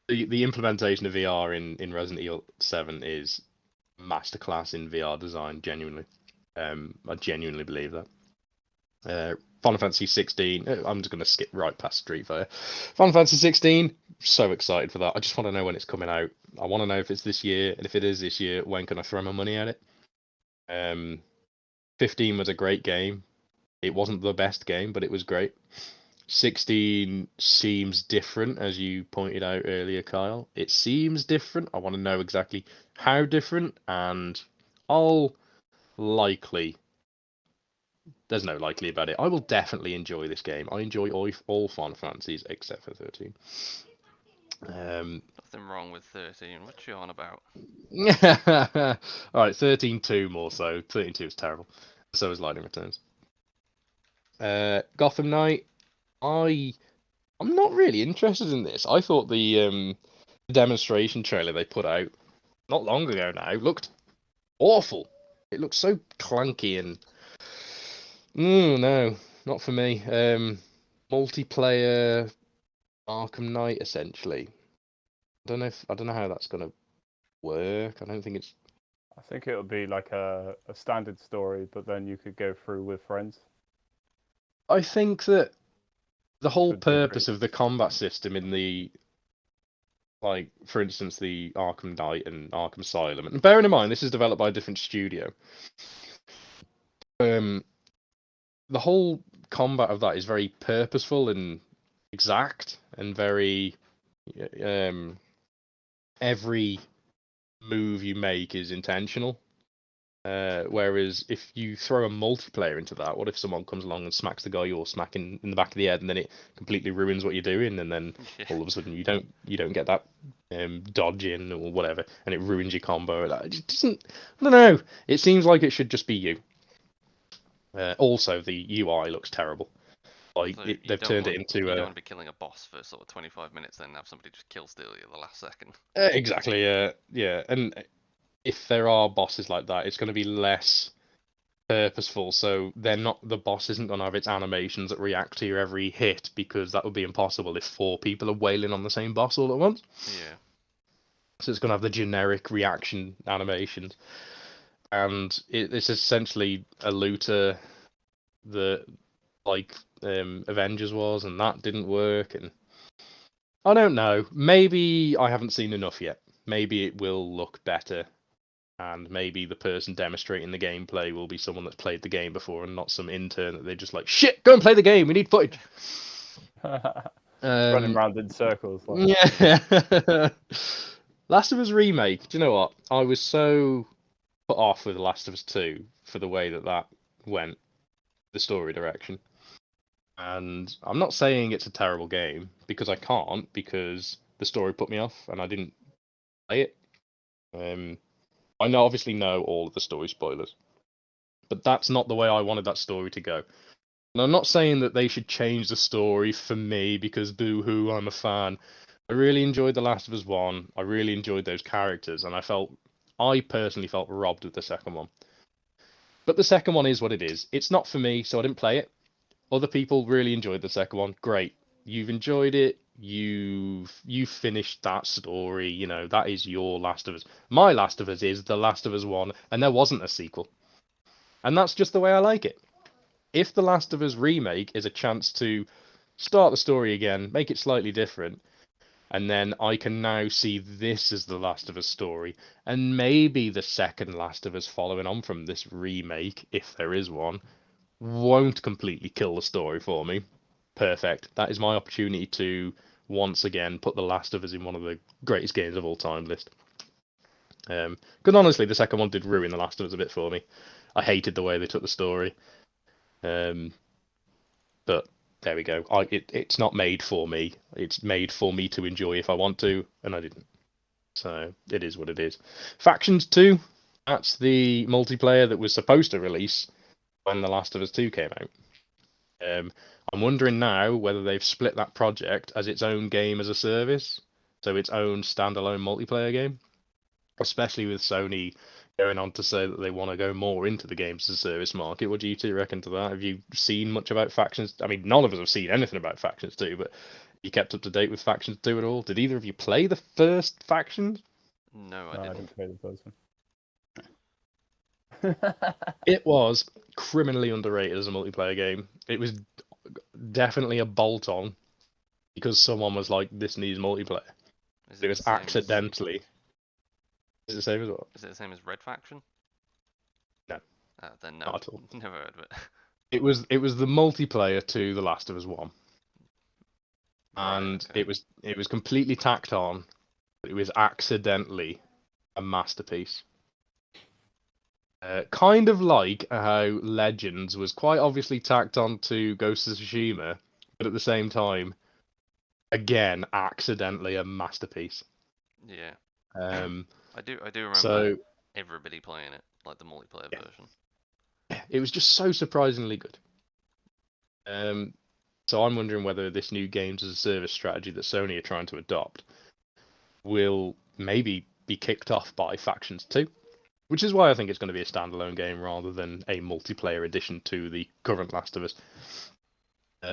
The implementation of VR in Resident Evil 7 is masterclass in VR design. Genuinely, I genuinely believe that. Final Fantasy 16. I'm just gonna skip right past Street Fighter. Final Fantasy 16. So excited for that. I just want to know when it's coming out. I want to know if it's this year, and if it is this year, when can I throw my money at it? 15 was a great game. It wasn't the best game, but it was great. 16 seems different, as you pointed out earlier, Kyle. It seems different. I want to know exactly how different, and I'll likely. There's no likely about it. I will definitely enjoy this game. I enjoy all Final Fantasies except for 13. Nothing wrong with 13. What you on about? All right, 13.2 more so. 13.2 is terrible. So is Lightning Returns. Gotham Knight. I'm not really interested in this. I thought the demonstration trailer they put out not long ago now looked awful. It looked so clunky and no, not for me. Multiplayer Arkham Knight essentially. I don't know how that's gonna work. I don't think it's. I think it'll be like a standard story, but then you could go through with friends. I think that the whole Should be purpose great. of the combat system in the, like, for instance, the Arkham Knight and Arkham Asylum, and bearing in mind this is developed by a different studio, the whole combat of that is very purposeful and exact and very, every move you make is intentional. Whereas if you throw a multiplayer into that, what if someone comes along and smacks the guy you're smacking in the back of the head, and then it completely ruins what you're doing, and then all of a sudden you don't get that dodge in or whatever, and it ruins your combo. It just doesn't. I don't know. It seems like it should just be you. Also, the UI looks terrible. Like So they've turned it into. You don't want to be killing a boss for sort of 25 minutes, then have somebody just kill steal you at the last second. Exactly. Yeah, and if there are bosses like that, it's going to be less purposeful. So the boss isn't going to have its animations that react to your every hit, because that would be impossible if 4 people are wailing on the same boss all at once. Yeah. So it's going to have the generic reaction animations, and it's essentially a looter that like Avengers was, and that didn't work. And I don't know. Maybe I haven't seen enough yet. Maybe it will look better. And maybe the person demonstrating the gameplay will be someone that's played the game before and not some intern that they're just like, shit, go and play the game, we need footage. Running around in circles. Like. Yeah. Last of Us Remake, do you know what? I was so put off with Last of Us 2 for the way that went, the story direction. And I'm not saying it's a terrible game, because I can't, because the story put me off and I didn't play it. I obviously know all of the story spoilers, but that's not the way I wanted that story to go. And I'm not saying that they should change the story for me because boo-hoo, I'm a fan. I really enjoyed The Last of Us 1. I really enjoyed those characters, and I personally felt robbed with the second one. But the second one is what it is. It's not for me, so I didn't play it. Other people really enjoyed the second one. Great. You've enjoyed it. You finished that story. You know, that is your Last of Us. My Last of Us is The Last of Us 1, and there wasn't a sequel. And that's just the way I like it. If The Last of Us Remake is a chance to start the story again, make it slightly different, and then I can now see this as the Last of Us story, and maybe the second Last of Us following on from this remake, if there is one, won't completely kill the story for me. Perfect. That is my opportunity to once again put The Last of Us in one of the greatest games of all time list. Because honestly, the second one did ruin The Last of Us a bit for me. I hated the way they took the story. But there we go. It's not made for me. It's made for me to enjoy if I want to, and I didn't. So it is what it is. Factions 2, that's the multiplayer that was supposed to release when The Last of Us 2 came out. I'm wondering now whether they've split that project as its own game as a service, so its own standalone multiplayer game, especially with Sony going on to say that they want to go more into the games as a service market. What do you two reckon to that? Have you seen much about Factions? I mean, none of us have seen anything about Factions 2, but you kept up to date with Factions 2 at all? Did either of you play the first Factions? No, I No, I didn't. didn't play the first one. It was criminally underrated as a multiplayer game. It was definitely a bolt-on because someone was like, "This needs multiplayer." Is It it was the same accidentally. Is it the same as what? Is it the same as Red Faction? No. Then no. Not at all. Never heard of it. It was the multiplayer to The Last of Us 1. Right, And okay. it was completely tacked on, but it was accidentally a masterpiece. Kind of like how Legends was quite obviously tacked on to Ghost of Tsushima, but at the same time, again, accidentally a masterpiece. Yeah. Um, I do remember so everybody playing it, like the multiplayer version. it was just so surprisingly good. So I'm wondering whether this new games as a service strategy that Sony are trying to adopt will maybe be kicked off by Factions 2, which is why I think it's going to be a standalone game rather than a multiplayer addition to the current Last of Us.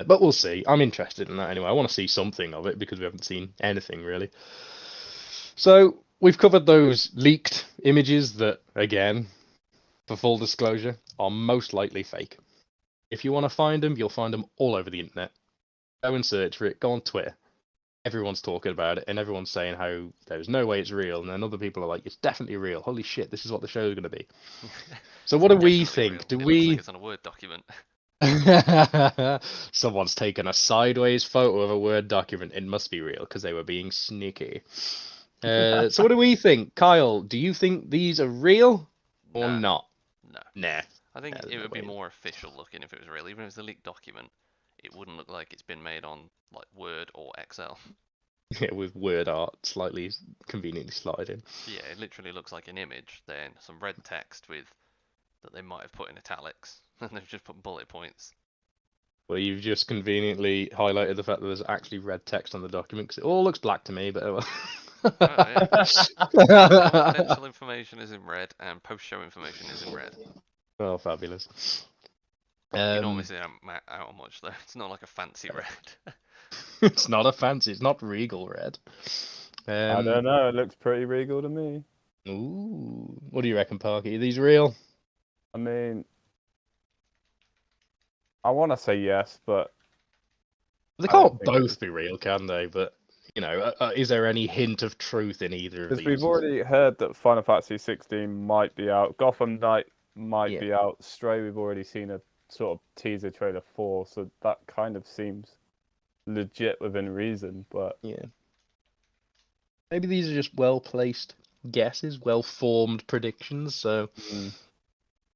But we'll see. I'm interested in that anyway. I want to see something of it because we haven't seen anything really. So we've covered those leaked images that, again, for full disclosure, are most likely fake. If you want to find them, you'll find them all over the internet. Go and search for it. Go on Twitter. Everyone's talking about it, and everyone's saying how there's no way it's real, and then other people are like, it's definitely real. Holy shit, this is what the show's going to be. So what do we think? Real. Do it we? Looks like it's on a Word document. Someone's taken a sideways photo of a Word document. It must be real because they were being sneaky. So what do we think? Kyle, do you think these are real or No. not? No. Nah. I think There's it no would be way. more official looking if it was real. Even if it's a leaked document, it wouldn't look like it's been made on like Word or Excel. Yeah, with word art slightly conveniently slotted in. Yeah, it literally looks like an image, then some red text with that they might have put in italics, and they've just put bullet points. Well, you've just conveniently highlighted the fact that there's actually red text on the document because it all looks black to me. But Oh yeah. Confidential information is in red, and post-show information is in red. Oh, fabulous. You're not missing out on much though. It's not like a fancy red. It's not a fancy. It's not regal red. I don't know. It looks pretty regal to me. Ooh, what do you reckon, Parky? Are these real? I mean, I want to say yes, but They I don't can't think both be real, can they? But you know, is there any hint of truth in either of because these? we've already heard that Final Fantasy 16 might be out, Gotham Knight might Yeah. be out, Stray we've already seen a sort of teaser trailer for, so that kind of seems legit within reason. But Yeah. Maybe these are just well-placed guesses, well-formed predictions. So,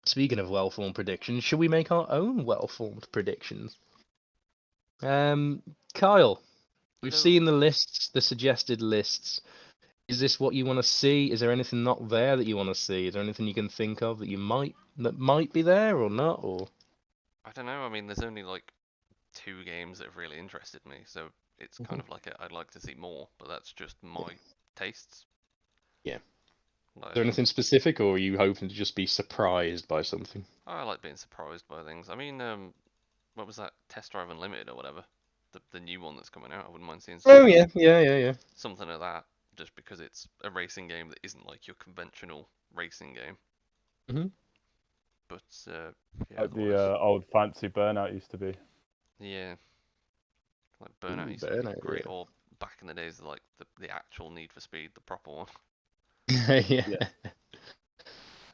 speaking of well-formed predictions, should we make our own well-formed predictions? Kyle, we've seen the lists, the suggested lists. Is this what you want to see? Is there anything not there that you want to see? Is there anything you can think of that might be there or not? Or I don't know. I mean, there's only like 2 games that have really interested me, so it's kind of like I'd like to see more, but that's just my tastes. Yeah. Like, Is there anything specific, or are you hoping to just be surprised by something? I like being surprised by things. I mean, what was that? Test Drive Unlimited or whatever? The new one that's coming out. I wouldn't mind seeing Oh yeah. something of that, just because it's a racing game that isn't like your conventional racing game. Mhm. But yeah, like the otherwise, old fancy Burnout used to be. yeah. Like Burnout used to Burnout, be great, yeah. or back in the days of like the actual Need for Speed, the proper one. Yeah.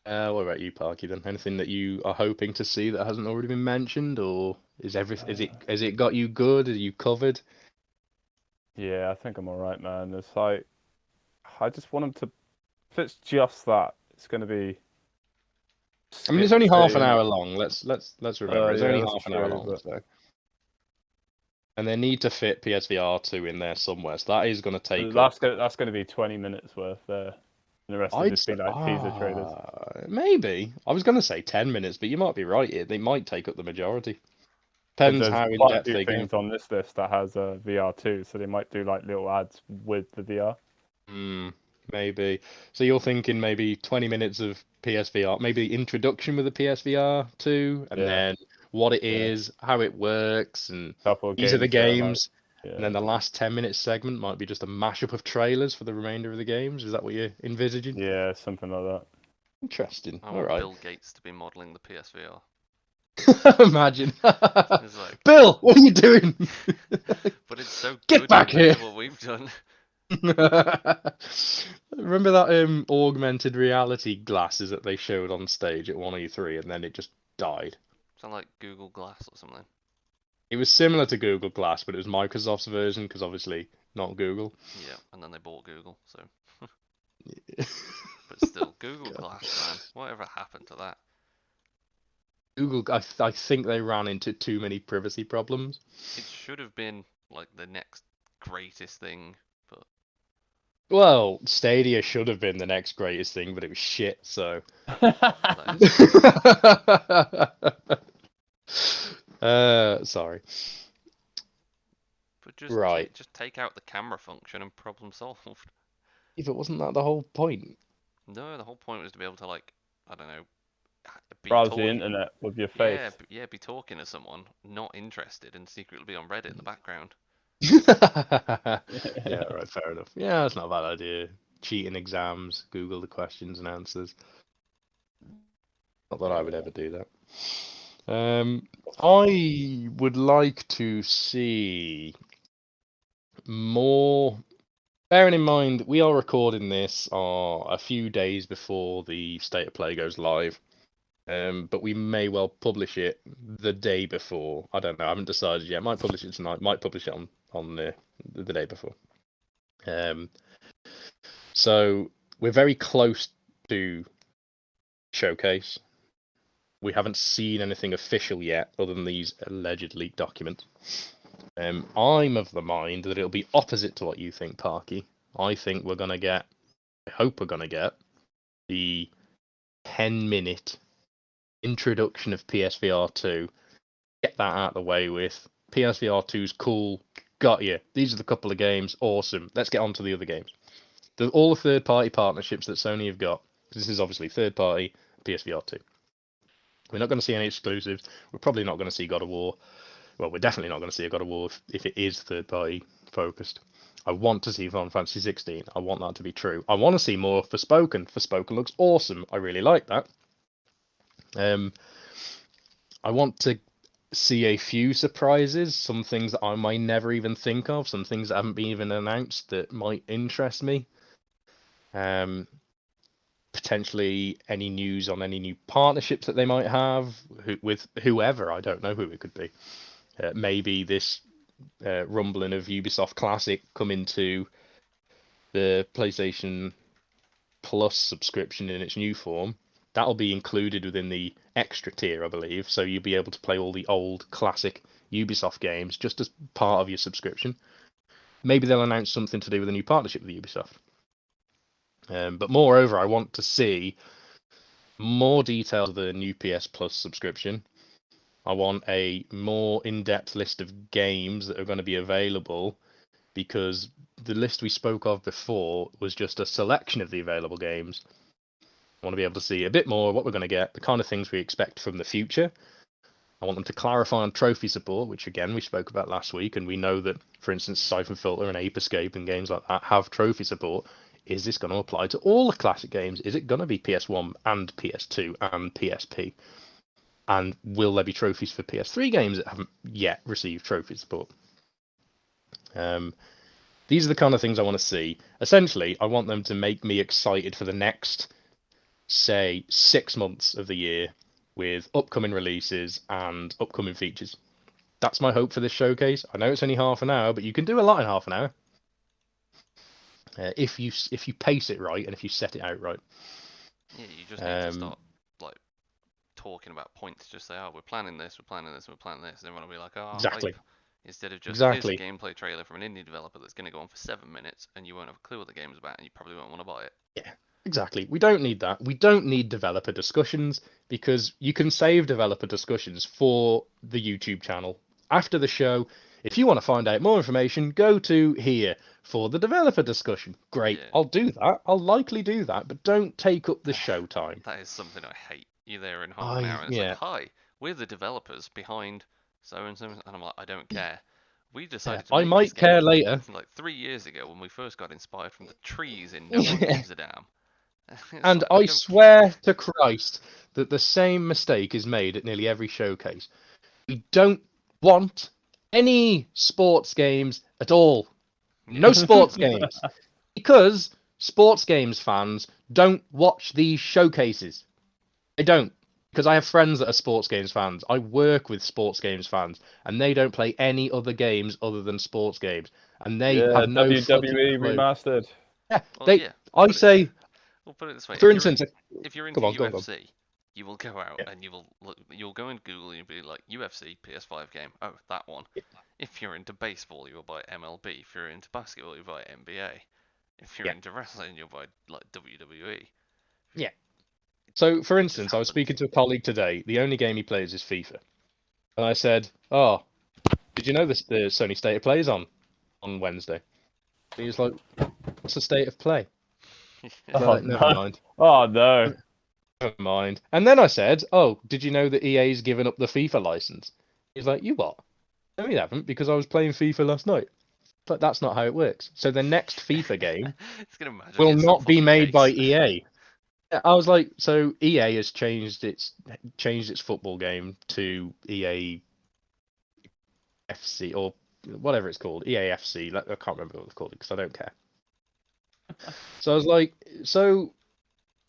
Yeah. What about you, Parky? Then anything that you are hoping to see that hasn't already been mentioned, or is it got you good? Are you covered? Yeah, I think I'm alright, man. It's like I just want them to. If it's just that, it's going to be I mean, it's skip the only half an scene. hour long. Let's remember, it's Yeah, only that's half an hour true, long, but so. And they need to fit PSVR 2 in there somewhere, so that is going to take up. that's gonna be 20 minutes worth there. And the rest will I'd just say, be like teaser trailers. maybe. I was going to say 10 minutes, but you might be right. They might take up the majority. Because Depends there's how in quite a depth few they go. things on this list that has VR too, so they might do like little ads with the VR. Maybe. So you're thinking maybe 20 minutes of PSVR, maybe the introduction with the PSVR 2, and Yeah, then what it yeah. is, how it works, and Couple of these are the games that are like, games. And then yeah, the last 10-minute segment might be just a mashup of trailers for the remainder of the games. Is that what you're envisaging? yeah, something like that. Interesting. I All want right. Bill Gates to be modeling the PSVR. Imagine. It's like, Bill, what are you doing? but it's so Get good back compared here. to what we've done. Remember that augmented reality glasses that they showed on stage at 1E3 and then it just died? Sound like Google Glass or something. It was similar to Google Glass, but it was Microsoft's version because obviously not Google. Yeah, and then they bought Google, so. But still, Google Glass, man. Whatever happened to that? Google, I think they ran into too many privacy problems. It should have been like the next greatest thing, but Well, Stadia should have been the next greatest thing, but it was shit, so. that is true. Sorry. But just Right. just take out the camera function and problem solved. If it wasn't that the whole point. No, the whole point was to be able to like, I don't know, be Browse the talking. internet with your Yeah, face. yeah, be talking to someone not interested and secretly be on Reddit in the background. Yeah, right, fair enough. Yeah, that's not a bad idea. Cheating exams, Google the questions and answers. Not that I would ever do that. I would like to see more. Bearing in mind, we are recording this a few days before the State of Play goes live. But we may well publish it the day before. I don't know. I haven't decided yet. Might publish it tonight. Might publish it on the day before. So we're very close to showcase. We haven't seen anything official yet, other than these alleged leaked documents. I'm of the mind that it'll be opposite to what you think, Parky. I think we're gonna get. I hope we're gonna get the 10-minute introduction of PSVR 2. Get that out of the way with. PSVR 2's cool. Got you. These are the couple of games. Awesome. Let's get on to the other games. All the third-party partnerships that Sony have got. This is obviously third-party PSVR 2. We're not going to see any exclusives. We're probably not going to see God of War. Well, we're definitely not going to see a God of War if it is third-party focused. I want to see Final Fantasy 16. I want that to be true. I want to see more Forspoken. Forspoken looks awesome. I really like that. I want to see a few surprises, some things that I might never even think of, some things that haven't been even announced that might interest me. Potentially any news on any new partnerships that they might have with whoever. I don't know who it could be. Maybe this rumbling of Ubisoft Classic coming to the PlayStation Plus subscription in its new form. That'll be included within the extra tier, I believe. So you'll be able to play all the old classic Ubisoft games just as part of your subscription. Maybe they'll announce something to do with a new partnership with Ubisoft. But moreover, I want to see more details of the new PS Plus subscription. I want a more in-depth list of games that are going to be available, because the list we spoke of before was just a selection of the available games. I want to be able to see a bit more of what we're going to get, the kind of things we expect from the future. I want them to clarify on trophy support, which again we spoke about last week, and we know that, for instance, Siphon Filter and Ape Escape and games like that have trophy support. Is this going to apply to all the classic games? Is it going to be PS1 and PS2 and PSP? And will there be trophies for PS3 games that haven't yet received trophy support? These are the kind of things I want to see. Essentially, I want them to make me excited for the next, say, 6 months of the year with upcoming releases and upcoming features. That's my hope for this showcase. I know it's only half an hour, but you can do a lot in half an hour. If you pace it right and if you set it out right. Yeah, you just need to start like talking about points. Just say, oh, we're planning this, we're planning this, we're planning this, and everyone will be like, oh, Exactly. hype. Instead of just Exactly. here's a gameplay trailer from an indie developer that's going to go on for 7 minutes, and you won't have a clue what the game's about, and you probably won't want to buy it. Yeah, exactly. We don't need that. We don't need developer discussions because you can save developer discussions for the YouTube channel after the show. If you want to find out more information, go to here for the developer discussion. Great, Yeah. I'll do that. I'll likely do that, but don't take up the show time. That is something I hate. You're there in half an hour, and it's like, hi, we're the developers behind so and so, and I'm like, I don't care. We decided to I make might this care game later. like 3 years ago when we first got inspired from the trees in No One Gives a Damn. And I I don't swear care. to Christ that the same mistake is made at nearly every showcase. We don't want any sports games at all. No sports games. Because sports games fans don't watch these showcases. They don't. Because I have friends that are sports games fans. I work with sports games fans, and they don't play any other games other than sports games. And they Yeah, have no WWE fucking clue. remastered. Yeah, Well, yeah. I say, We'll put it this way: for instance, if you're go into on, go on, go on. UFC, you will go out Yeah. and you'll go and Google and you'll be like UFC PS5 game. Oh, that one. If you're into baseball, you'll buy MLB. If you're into basketball, you'll buy NBA. If you're into wrestling, you'll buy like WWE. Yeah. So, for It just instance, I was happens. speaking to a colleague today. The only game he plays is FIFA, and I said, "Oh, did you know the Sony State of Play is on Wednesday?" And he was like, "What's the state of play?" I was Oh, like, "Never no. mind, Oh no. never mind." And then I said, "Oh, did you know that EA's given up the FIFA license?" He's like, "You what?" No, you haven't, because I was playing FIFA last night. But that's not how it works. So the next FIFA game It's gonna magically will itself not on be the made by case. EA. I was like, so EA has changed its football game to EA FC or whatever it's called, EAFC. I can't remember what it's called because I don't care. So I was like, so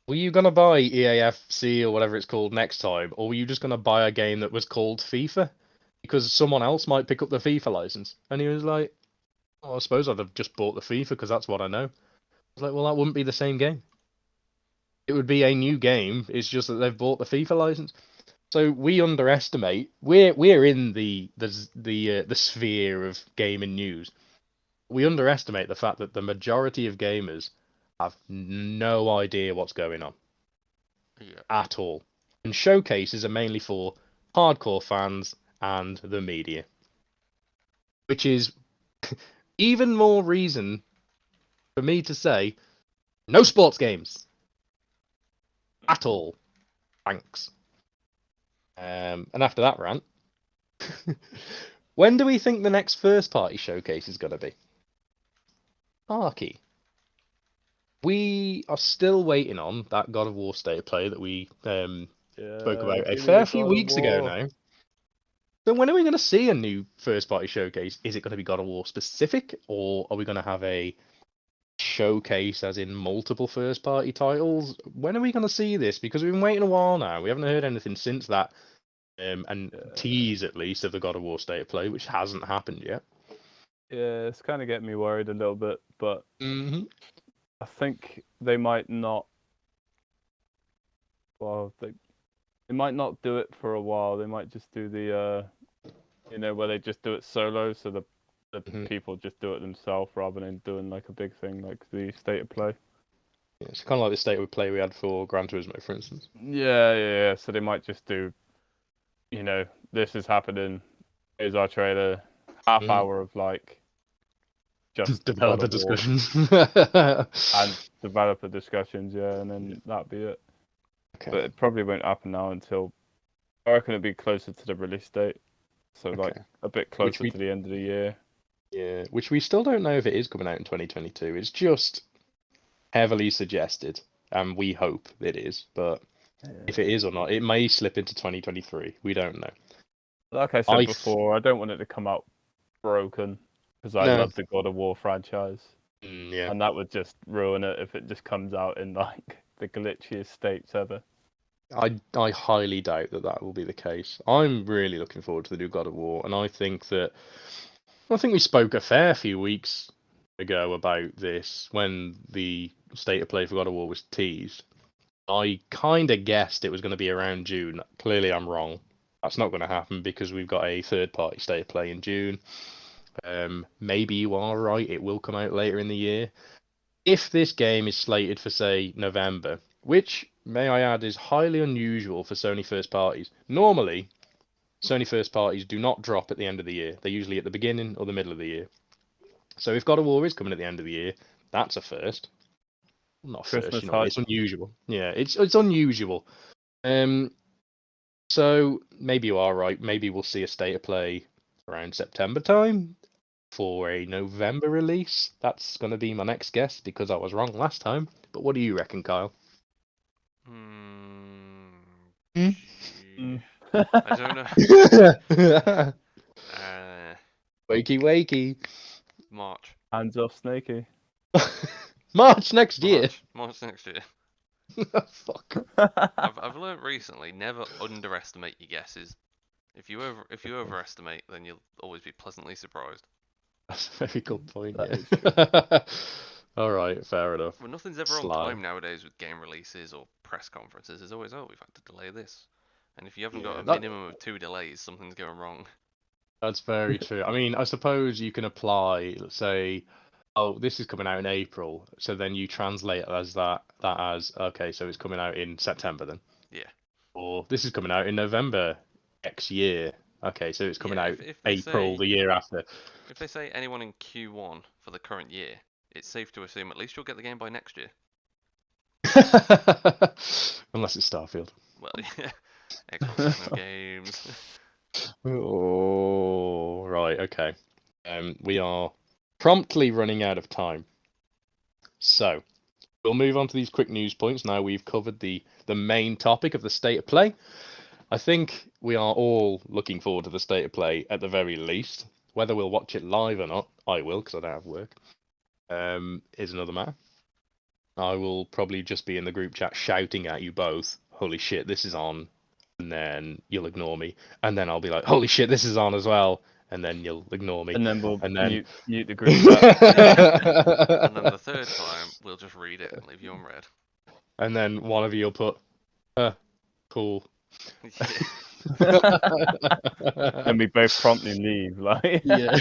were you gonna buy EAFC or whatever it's called next time, or were you just gonna buy a game that was called FIFA because someone else might pick up the FIFA license? And he was like, oh, I suppose I'd have just bought the FIFA because that's what I know. I was like, well, that wouldn't be the same game. It would be a new game. It's just that they've bought the FIFA license. So we underestimate. We're in the sphere of gaming news. We underestimate the fact that the majority of gamers have no idea what's going on at all. And showcases are mainly for hardcore fans and the media, which is even more reason for me to say no sports games at all. Thanks. And after that rant, when do we think the next first party showcase is going to be? Arky. We are still waiting on that God of War State of Play that we spoke about a fair few weeks ago now. So when are we going to see a new first party showcase? Is it going to be God of War specific, or are we going to have a showcase as in multiple first party titles? When are we going to see this? Because we've been waiting a while now. We haven't heard anything since that. And tease at least of the God of War State of Play, which hasn't happened yet. Yeah, it's kind of getting me worried a little bit, but I think they might not. Well, they might not do it for a while. They might just do the, where they just do it solo, so the people just do it themselves rather than doing like a big thing like the State of Play. Yeah, it's kind of like the State of Play we had for Gran Turismo, for instance. Yeah. So they might just do, this is happening. Here's our trailer. Half hour of like just developer discussions and developer discussions, and then that'd be it. Okay. But it probably won't happen now until I reckon it'll be closer to the release date, so like a bit closer to the end of the year. Yeah, which we still don't know if it is coming out in 2022. It's just heavily suggested, and we hope it is. But if it is or not, it may slip into 2023. We don't know. Like I said before, I don't want it to come out broken. because I love the God of War franchise. Yeah. And that would just ruin it if it just comes out in like the glitchiest states ever. I highly doubt that will be the case. I'm really looking forward to the new God of War, and I think we spoke a fair few weeks ago about this when the state of play for God of War was teased. I kind of guessed it was going to be around June. Clearly, I'm wrong. That's not going to happen because we've got a third-party state of play in June. Maybe you are right. It will come out later in the year. If this game is slated for, say, November, which, may I add, is highly unusual for Sony first parties. Normally, Sony first parties do not drop at the end of the year. They're usually at the beginning or the middle of the year. So if God of War is coming at the end of the year, that's a first. Not a first, Christmas you know, hype. it's unusual. Yeah, it's unusual. So maybe you are right. Maybe we'll see a state of play around September time for a November release. That's going to be my next guess because I was wrong last time. But what do you reckon, Kyle? I don't know. Wakey, wakey. March. Hands off, Snakey. March next year. March next year. Fuck. I've learned recently, never underestimate your guesses. If you overestimate, then you'll always be pleasantly surprised. That's a very good point. That is true. All right, fair enough. Well, nothing's ever on time nowadays with game releases or press conferences. There's always, we've had to delay this. And if you haven't got a minimum of 2 delays, something's going wrong. That's very true. I mean, I suppose you can apply, let's say, oh, this is coming out in April, so then you translate as that as, okay, so it's coming out in September then. Yeah. Or this is coming out in November X year. Okay, so it's coming out if April the year after. If they say anyone in Q1 for the current year, it's safe to assume at least you'll get the game by next year. Unless it's Starfield. Well, yeah. Xbox games. Oh, right, okay. We are promptly running out of time. So, we'll move on to these quick news points. Now we've covered the main topic of the state of play. I think we are all looking forward to the state of play at the very least. Whether we'll watch it live or not, I will, because I don't have work, is another matter. I will probably just be in the group chat shouting at you both, holy shit, this is on, and then you'll ignore me. And then I'll be like, holy shit, this is on as well, and then you'll ignore me. And then we'll mute the group chat. And then the third time, we'll just read it and leave you unread. And then one of you will put, cool. And we both promptly leave, like. Yeah.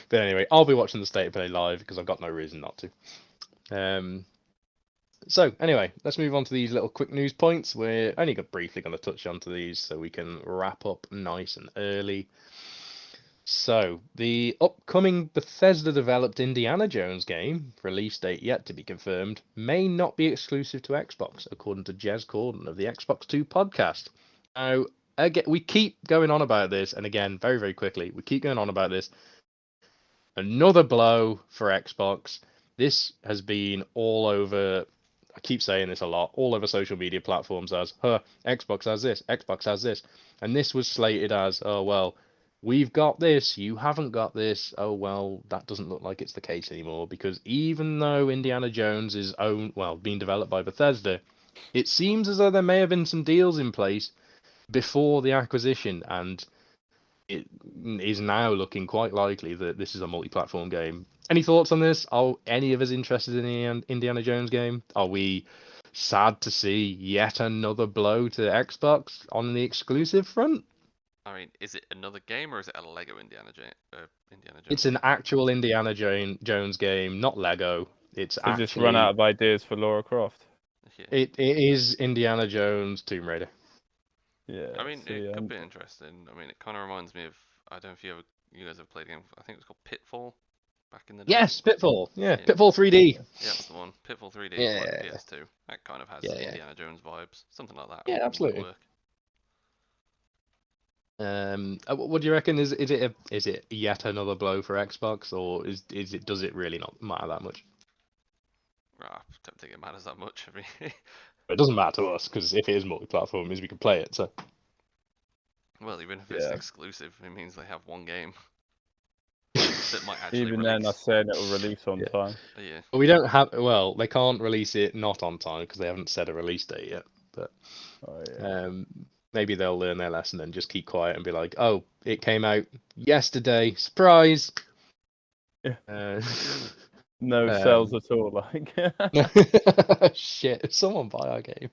But anyway, I'll be watching the state of play live because I've got no reason not to. So anyway, let's move on to these little quick news points. We're only briefly going to touch onto these so we can wrap up nice and early. So the upcoming Bethesda-developed Indiana Jones game, release date yet to be confirmed, may not be exclusive to Xbox, according to Jez Corden of the Xbox 2 podcast. Now, again, we keep going on about this, and again, very, very quickly, we keep going on about this. Another blow for Xbox. This has been all over, I keep saying this a lot, all over social media platforms as, Xbox has this, Xbox has this. And this was slated as, oh, well, we've got this, you haven't got this. Oh, well, that doesn't look like it's the case anymore, because even though Indiana Jones is being developed by Bethesda, it seems as though there may have been some deals in place before the acquisition, and it is now looking quite likely that this is a multi-platform game. Any thoughts on this? Are any of us interested in the Indiana Jones game? Are we sad to see yet another blow to Xbox on the exclusive front? I mean, is it another game or is it a Lego Indiana Jones? It's an actual Indiana Jones game, not Lego. It's actually just run out of ideas for Lara Croft. Yeah. It is Indiana Jones Tomb Raider. Yeah. I mean, it could be interesting. I mean, it kind of reminds me of, I don't know if you guys have played a game. I think it was called Pitfall back in the day. Yes, Pitfall. Yeah, Pitfall 3D. Yeah, that's the one. Pitfall 3D. Yeah. Like the PS2. That kind of has Indiana Jones vibes. Something like that. Yeah, absolutely. Work. What do you reckon? Is it yet another blow for Xbox, or does it really not matter that much? I don't think it matters that much. I mean, it doesn't matter to us because if it is multi-platform, it means we can play it. So. Well, even if it's exclusive, it means they have one game. that might actually Even release. then, I said it'll release on time. Yeah. But we don't have. Well, they can't release it not on time because they haven't set a release date yet. But Oh, yeah. maybe they'll learn their lesson and just keep quiet and be like, "Oh, it came out yesterday. Surprise!" Yeah. No sales at all. Like. Shit! Someone buy our game.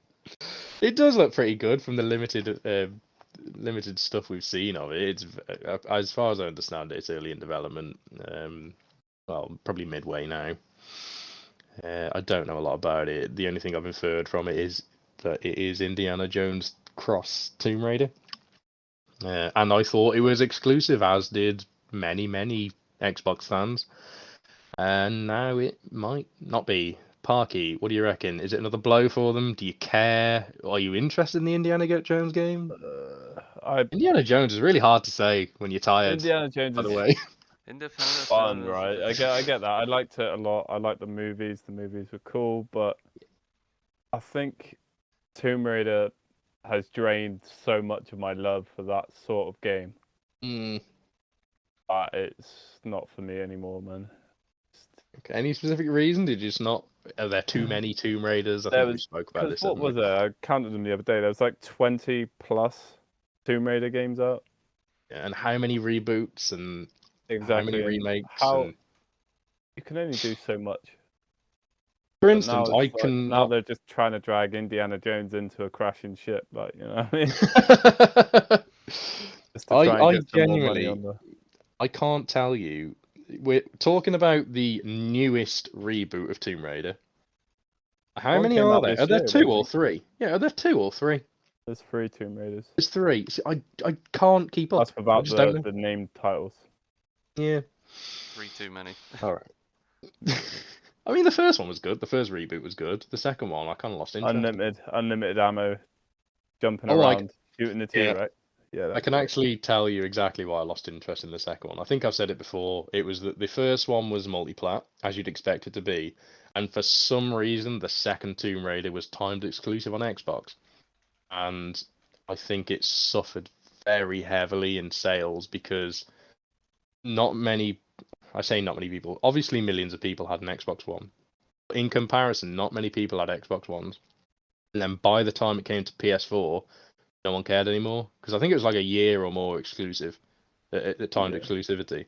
It does look pretty good from the limited stuff we've seen of it. It's as far as I understand it, it's early in development. Well, probably midway now. I don't know a lot about it. The only thing I've inferred from it is that it is Indiana Jones cross Tomb Raider. And I thought it was exclusive, as did many Xbox fans. And now it might not be. Parky, what do you reckon? Is it another blow for them? Do you care? Are you interested in the Indiana Jones game? Indiana Jones is really hard to say when you're tired. Indiana Jones by the is way. fun, right? I get that. I liked it a lot. I liked the movies. The movies were cool, but I think Tomb Raider has drained so much of my love for that sort of game. It's not for me anymore, man. Okay. Any specific reason? Did you just not? Are there too many Tomb Raiders? I think we spoke about this. What was it? I counted them the other day. There was like 20 plus Tomb Raider games out. Yeah, and how many reboots and exactly how many remakes? You can only do so much. For instance, now they're just trying to drag Indiana Jones into a crashing ship, like, you know what I mean? Just to try and get some more money on the... I can't tell you. We're talking about the newest reboot of Tomb Raider. How many are there? Are there two or three? Yeah, are there two or three? There's 3 Tomb Raiders. There's 3. See, I can't keep up. That's without the named titles. Yeah. 3 too many. All right. I mean, the first one was good. The first reboot was good. The second one, I kind of lost interest. Unlimited ammo, jumping around, shooting the team, right? Yeah. I can actually tell you exactly why I lost interest in the second one. I think I've said it before. It was that the first one was multiplat, as you'd expect it to be, and for some reason, the second Tomb Raider was timed exclusive on Xbox, and I think it suffered very heavily in sales because not many people, obviously millions of people had an Xbox One. But in comparison, not many people had Xbox Ones. And then by the time it came to PS4, no one cared anymore. Because I think it was like a year or more exclusive, at the timed exclusivity.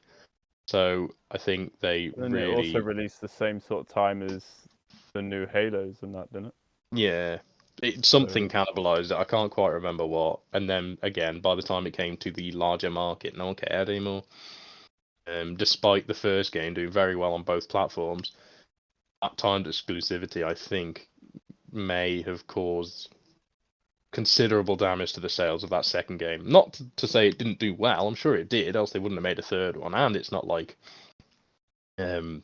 So I think they It also released the same sort of time as the new Halos and that, didn't it? Yeah. Something cannibalized it. I can't quite remember what. And then again, by the time it came to the larger market, no one cared anymore. Despite the first game doing very well on both platforms, that timed exclusivity, I think, may have caused considerable damage to the sales of that second game. Not to say it didn't do well, I'm sure it did, else they wouldn't have made a third one. And it's not like it's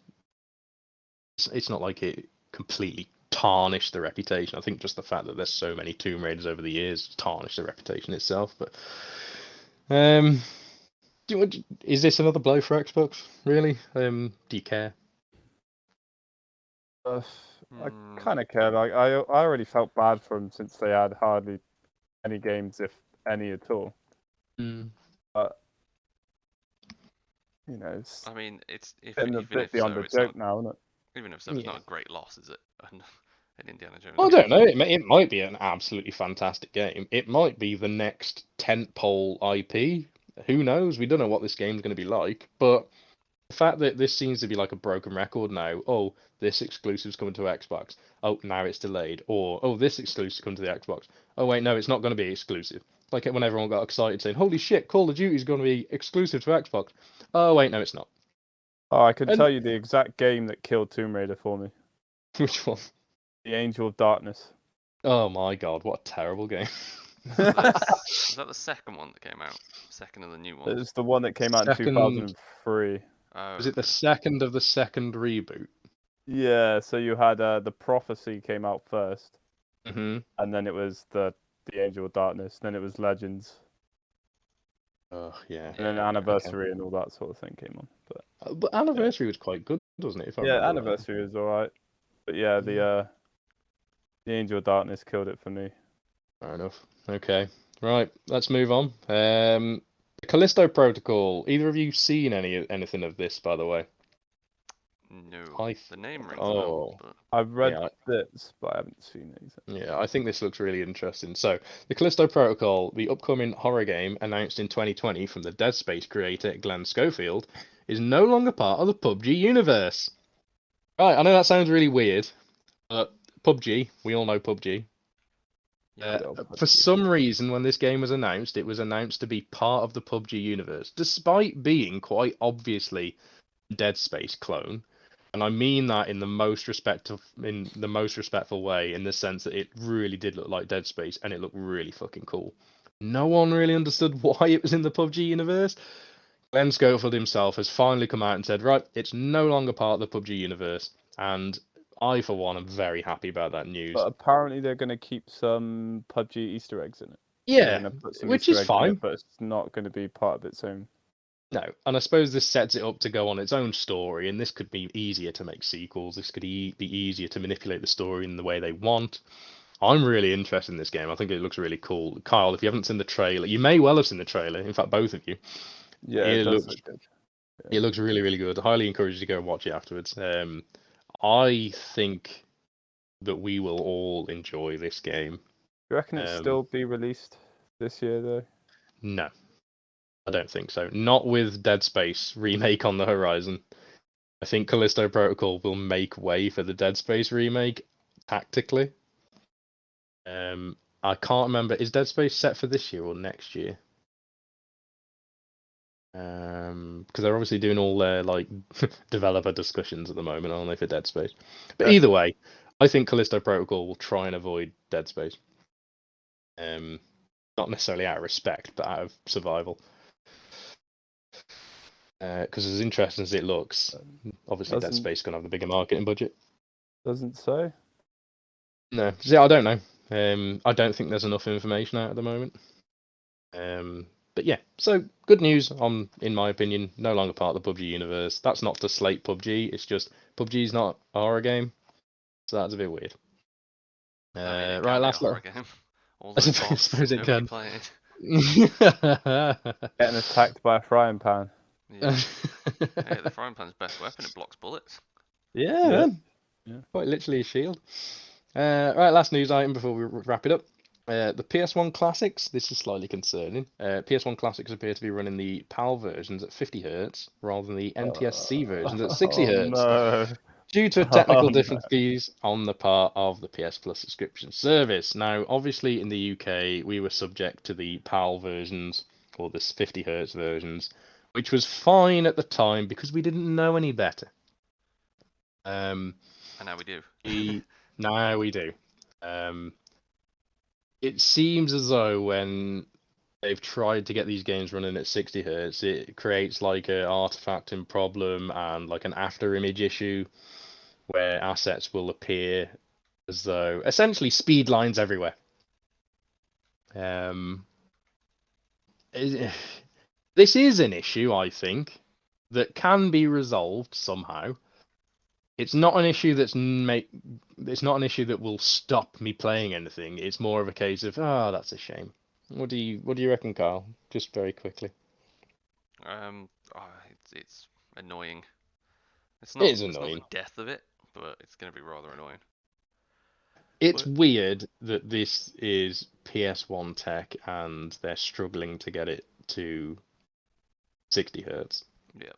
not like it completely tarnished the reputation. I think just the fact that there's so many Tomb Raiders over the years tarnished the reputation itself. But is this another blow for Xbox? Really? Do you care? I kind of care. Like I already felt bad for them since they had hardly any games, if any at all. But you know, I mean, it's even a bit beyond the joke now, isn't it? Even if so, it's not a great loss, is it? An Indiana Jones. Well, I don't know. It might be an absolutely fantastic game. It might be the next tentpole IP. Who knows? We don't know what this game's going to be like. But the fact that this seems to be like a broken record now. Oh, this exclusive's coming to Xbox. Oh, now it's delayed. Or, oh, this exclusive's coming to the Xbox. Oh, wait, no, it's not going to be exclusive. Like when everyone got excited saying, holy shit, Call of Duty's going to be exclusive to Xbox. Oh, wait, no, it's not. Oh, I can tell you the exact game that killed Tomb Raider for me. Which one? The Angel of Darkness. Oh my god, what a terrible game. Is that the second one that came out? Second of the new ones? It's the one that came out in 2003. Was it the second of the second reboot? Yeah, so you had the Prophecy came out first. And then it was the Angel of Darkness. Then it was Legends. Oh, yeah. And then Anniversary and all that sort of thing came on. But Anniversary was quite good, wasn't it? Anniversary was alright. But yeah, the Angel of Darkness killed it for me. Fair enough. Okay. Right, let's move on. Callisto Protocol. Either of you seen anything of this, by the way? No. The name rings a Oh, bell, but I've read yeah, bits, but I haven't seen anything. yeah, I think this looks really interesting. So, the Callisto Protocol, the upcoming horror game announced in 2020 from the Dead Space creator Glenn Schofield, is no longer part of the PUBG universe. Right, I know that sounds really weird, but PUBG, we all know PUBG. yeah. For some reason, when this game was announced, it was announced to be part of the PUBG universe, despite being quite obviously a Dead Space clone. And I mean that in the most respectful way, in the sense that it really did look like Dead Space, and it looked really fucking cool. No one really understood why it was in the PUBG universe. Glenn Schofield himself has finally come out and said, right, it's no longer part of the PUBG universe, and I, for one, am very happy about that news. But apparently they're going to keep some PUBG Easter eggs in it. Yeah, They're going to put some which Easter is eggs in fine. it, but it's not going to be part of its own. No, and I suppose this sets it up to go on its own story, and this could be easier to make sequels. This could be easier to manipulate the story in the way they want. I'm really interested in this game. I think it looks really cool. Kyle, if you haven't seen the trailer, you may well have seen the trailer. In fact, both of you. Yeah, it does look good. It looks really, really good. I highly encourage you to go and watch it afterwards. I think that we will all enjoy this game. Do you reckon it'll still be released this year, though? No, I don't think so. Not with Dead Space remake on the horizon. I think Callisto Protocol will make way for the Dead Space remake tactically. I can't remember. Is Dead Space set for this year or next year? Because they're obviously doing all their like developer discussions at the moment, aren't they, for Dead Space? But either way, I think Callisto Protocol will try and avoid Dead Space. Not necessarily out of respect, but out of survival. Because as interesting as it looks, obviously Dead Space is going to have the bigger marketing budget. Doesn't say. No, see, I don't know. I don't think there's enough information out at the moment. But yeah, so good news in my opinion, no longer part of the PUBG universe. That's not to slate PUBG, it's just PUBG's not a horror game, so that's a bit weird. Right, last horror game. All I those suppose it nobody can. played. Getting attacked by a frying pan. Yeah. Hey, the frying pan's best weapon. It blocks bullets. Yeah. Yeah. Quite literally a shield. Right, last news item before we wrap it up. The PS1 classics. This is slightly concerning. PS1 classics appear to be running the PAL versions at 50 Hz rather than the NTSC versions at 60 Hz. No. Due to technical difficulties on the part of the PS Plus subscription service. Now, obviously, in the UK, we were subject to the PAL versions or the 50 Hz versions, which was fine at the time because we didn't know any better. And now we do. Now we do. It seems as though when they've tried to get these games running at 60 Hz, it creates like an artifacting problem and like an after image issue where assets will appear as though essentially speed lines everywhere. This is an issue, I think, that can be resolved somehow. It's not an issue it's not an issue that will stop me playing anything. It's more of a case of, that's a shame. What do you reckon, Carl? Just very quickly. It's annoying. It's It is not annoying. the death of it, but it's going to be rather annoying. It's weird that this is PS1 tech and they're struggling to get it to 60 Hz. Yeah.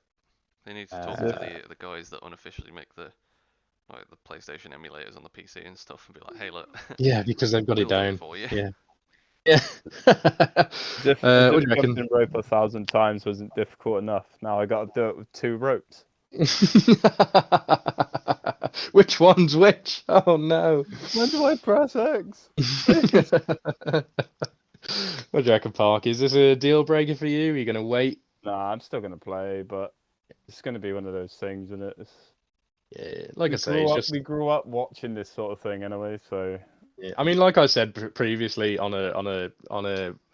They need to talk to the guys that unofficially make the PlayStation emulators on the PC and stuff and be like, hey, look. Yeah, because they've got it down. For you. Yeah. Yeah. If what do you reckon? jumping rope 1,000 times wasn't difficult enough, now I got to do it with 2 ropes. Which one's which? Oh no. When do I press X? What do you reckon, Park? Is this a deal breaker for you? Are you going to wait? Nah, I'm still going to play, but it's going to be one of those things, isn't it? Yeah, like I say, we grew up watching this sort of thing anyway, so. Yeah, I mean, like I said previously on a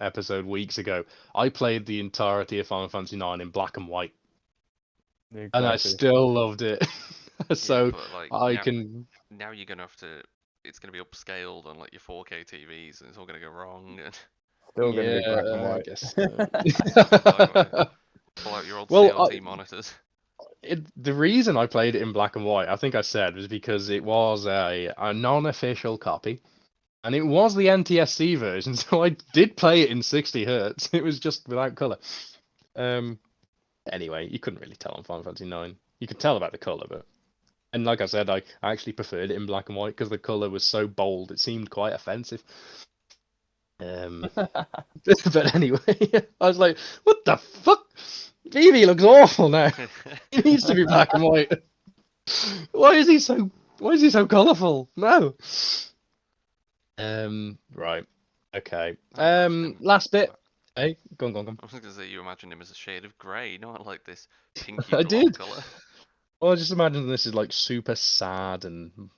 episode weeks ago, I played the entirety of Final Fantasy IX in black and white, Exactly. and I still loved it. So yeah, but, like, now you're gonna have to. It's gonna be upscaled on like your 4K TVs, and it's all gonna go wrong. And... Still going to be black and I white. guess. Pull out your old Well, CRT monitors. The reason I played it in black and white, I think I said, was because it was a non-official copy, and it was the NTSC version, so I did play it in 60 hertz. It was just without color. Anyway, you couldn't really tell on Final Fantasy 9. You could tell about the color, and like I said, I actually preferred it in black and white because the color was so bold. It seemed quite offensive. But anyway, I was like, what the fuck? Vivi looks awful now. He needs to be black and white. Why is he so colourful? No. Right. Okay. Last bit. Hey, go on. I was gonna say you imagine him as a shade of grey, not like this pinky I blonde did. colour. Well, I just imagine this is like super sad and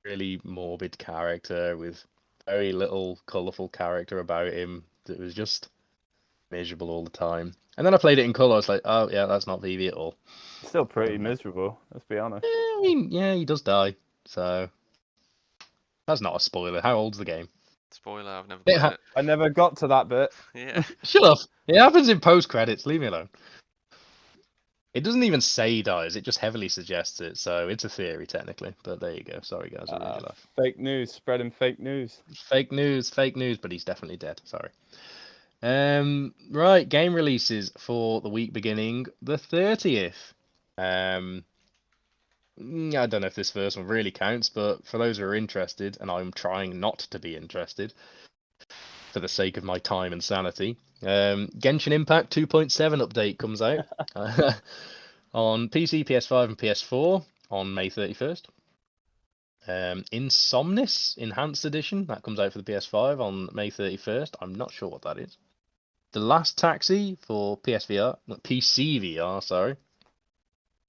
really morbid character with very little colourful character about him that was just miserable all the time. And then I played it in colour. I was like, oh yeah, that's not Vivi at all. Still pretty miserable, let's be honest. I mean, yeah, he does die. So that's not a spoiler. How old's the game? Spoiler, I've never played it. I never got to that bit. Yeah. Shut up. It happens in post credits. Leave me alone. It doesn't even say he dies. It just heavily suggests it. So it's a theory technically. But there you go. Sorry guys. I ruined your life. Fake news, spreading fake news. Fake news. But he's definitely dead. Sorry. Right. Game releases for the week beginning the 30th. I don't know if this first one really counts, but for those who are interested, and I'm trying not to be interested, for the sake of my time and sanity, Genshin Impact 2.7 update comes out on PC, PS5, and PS4 on May 31st. Insomnis Enhanced Edition, that comes out for the PS5 on May 31st. I'm not sure what that is. The Last Taxi for PC VR, sorry.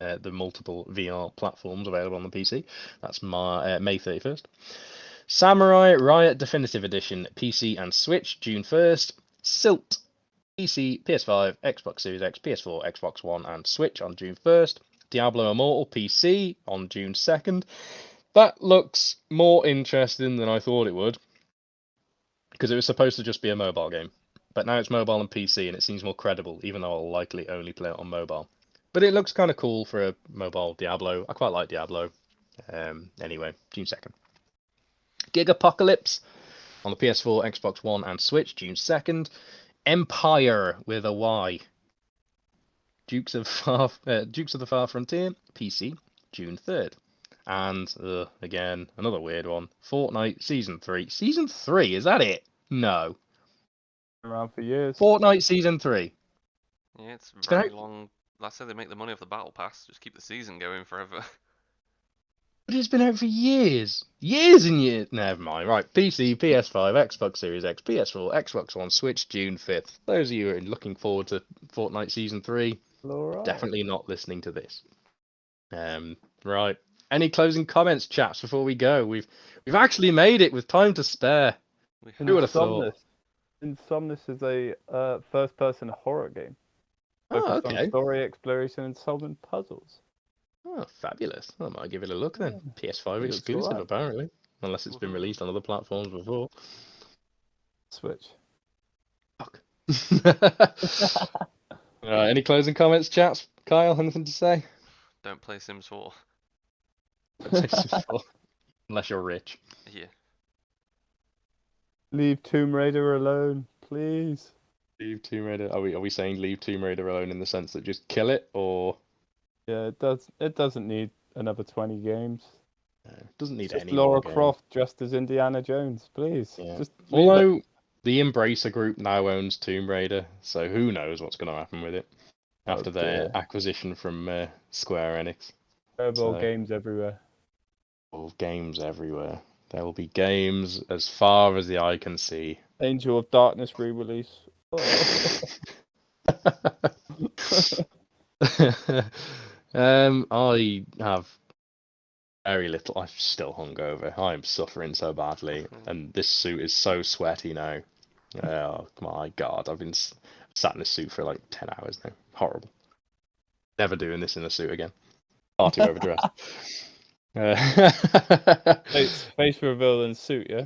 The multiple VR platforms available on the PC. That's May 31st. Samurai Riot Definitive Edition, PC and Switch, June 1st. Silt, PC, PS5, Xbox Series X, PS4, Xbox One, and Switch on June 1st. Diablo Immortal, PC on June 2nd. That looks more interesting than I thought it would, because it was supposed to just be a mobile game. But now it's mobile and PC, and it seems more credible, even though I'll likely only play it on mobile. But it looks kind of cool for a mobile Diablo. I quite like Diablo. Anyway, June 2nd. Gigapocalypse on the PS4, Xbox One, and Switch, June 2nd. Empire with a Y. Dukes of the Far Frontier, PC, June 3rd. And, again, another weird one. Fortnite Season 3. Season 3? Is that it? No. Around for years. Fortnite Season 3. Yeah, it's very long. That's how they make the money off the battle pass. Just keep the season going forever. But it's been out for years. Years and years. Never mind. Right. PC, PS5, Xbox Series X, PS4, Xbox One, Switch, June 5th. Those of you who are looking forward to Fortnite Season 3, definitely not listening to this. Right. Any closing comments, chaps, before we go? We've actually made it with time to spare. Who would have thought? Insomnis is a first-person horror game. Focused on story, exploration, and solving puzzles. Oh, fabulous. I might give it a look then. PS5 exclusive, apparently. Unless it's been released on other platforms before. Switch. Fuck. Alright, any closing comments, chaps? Kyle, anything to say? Don't play Sims 4. Don't play Sims 4. Unless you're rich. Yeah. Leave Tomb Raider alone, please. Leave Tomb Raider. Are we saying leave Tomb Raider alone in the sense that just kill it, or? Yeah, it does. It doesn't need another 20 games. It doesn't need just any Laura more Croft dressed as Indiana Jones, please. Yeah. Just although the Embracer Group now owns Tomb Raider, so who knows what's going to happen with it after their acquisition from Square Enix. Terrible games everywhere. Games everywhere. There will be games as far as the eye can see. Angel of Darkness re-release. Oh. I have very little. I'm still hungover. I'm suffering so badly, and this suit is so sweaty now. Oh my god! I've been sat in this suit for like 10 hours now. Horrible. Never doing this in a suit again. Far too overdressed. Face reveal in suit, yeah?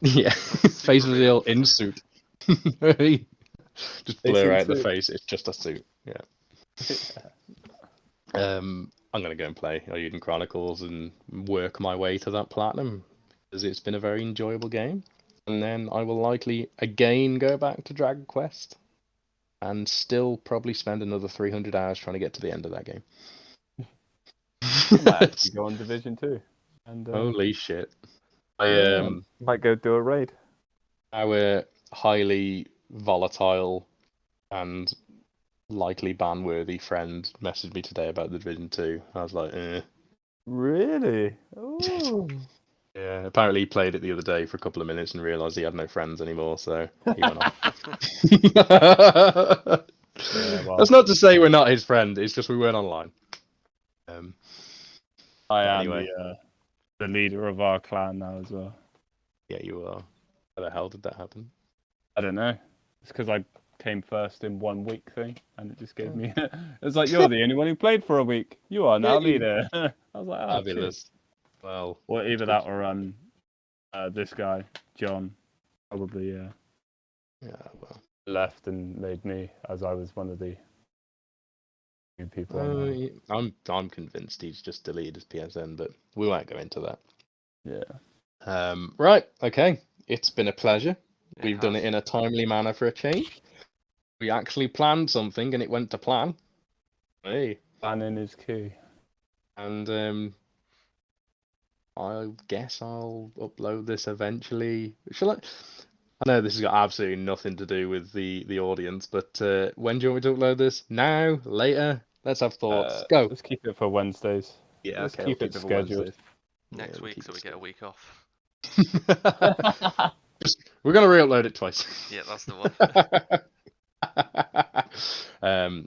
Yeah, face reveal in suit. Just blur Racing out the suit. face. It's just a suit. Yeah. I'm gonna go and play Ayuden Chronicles and work my way to that platinum because it's been a very enjoyable game. And then I will likely again go back to Dragon Quest and still probably spend another 300 hours trying to get to the end of that game. I might actually go on Division 2. And, Holy shit. might go do a raid. Our highly volatile and likely ban-worthy friend messaged me today about the Division 2. I was like, eh. Really? Oh. Yeah, apparently he played it the other day for a couple of minutes and realised he had no friends anymore, so he went off. Yeah, well, That's not to say we're not his friend, it's just we weren't online. I am anyway. the leader of our clan now as well. Yeah, you are. How the hell did that happen? I don't know. It's because I came first in 1 week thing, and it just gave me. It was like, you're the only one who played for a week. You are now leader. I was like, oh, fabulous. Well, either that or this guy, John, probably yeah, well, left and made me, as I was one of the new people. I'm convinced he's just deleted his PSN, but we won't go into that. Yeah. Right. Okay. It's been a pleasure. It We've done has. it in a timely manner for a change. We actually planned something and it went to plan. Hey. Planning is key. And I guess I'll upload this eventually. Shall I? I know this has got absolutely nothing to do with the audience, but when do you want me to upload this? Now? Later? Let's have thoughts. Go. Let's keep it for Wednesdays. Yeah, Let's okay, keep I'll it keep it for scheduled. Wednesday. Next Yeah, week, so we get a week off. We're gonna re-upload it twice. Yeah, that's the one.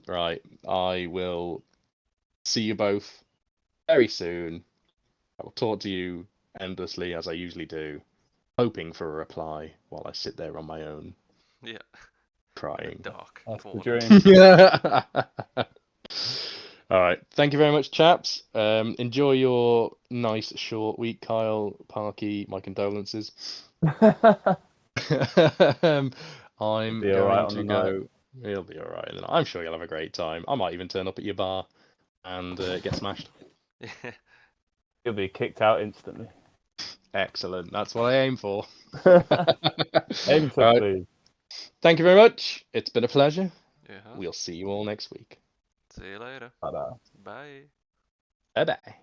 Right. I will see you both very soon. I will talk to you endlessly as I usually do, hoping for a reply while I sit there on my own, Yeah. crying. Dark That's the corner. dream. All right. Thank you very much, chaps. Enjoy your nice short week, Kyle, Parky. My condolences. I'm Be all right going on to the go. He'll be all right. I'm sure you'll have a great time. I might even turn up at your bar and get smashed. You'll be kicked out instantly. Excellent. That's what I aim for. Aim to Right. please. Thank you very much. It's been a pleasure. Yeah. We'll see you all next week. See you later. Ta-da. Bye. Bye bye.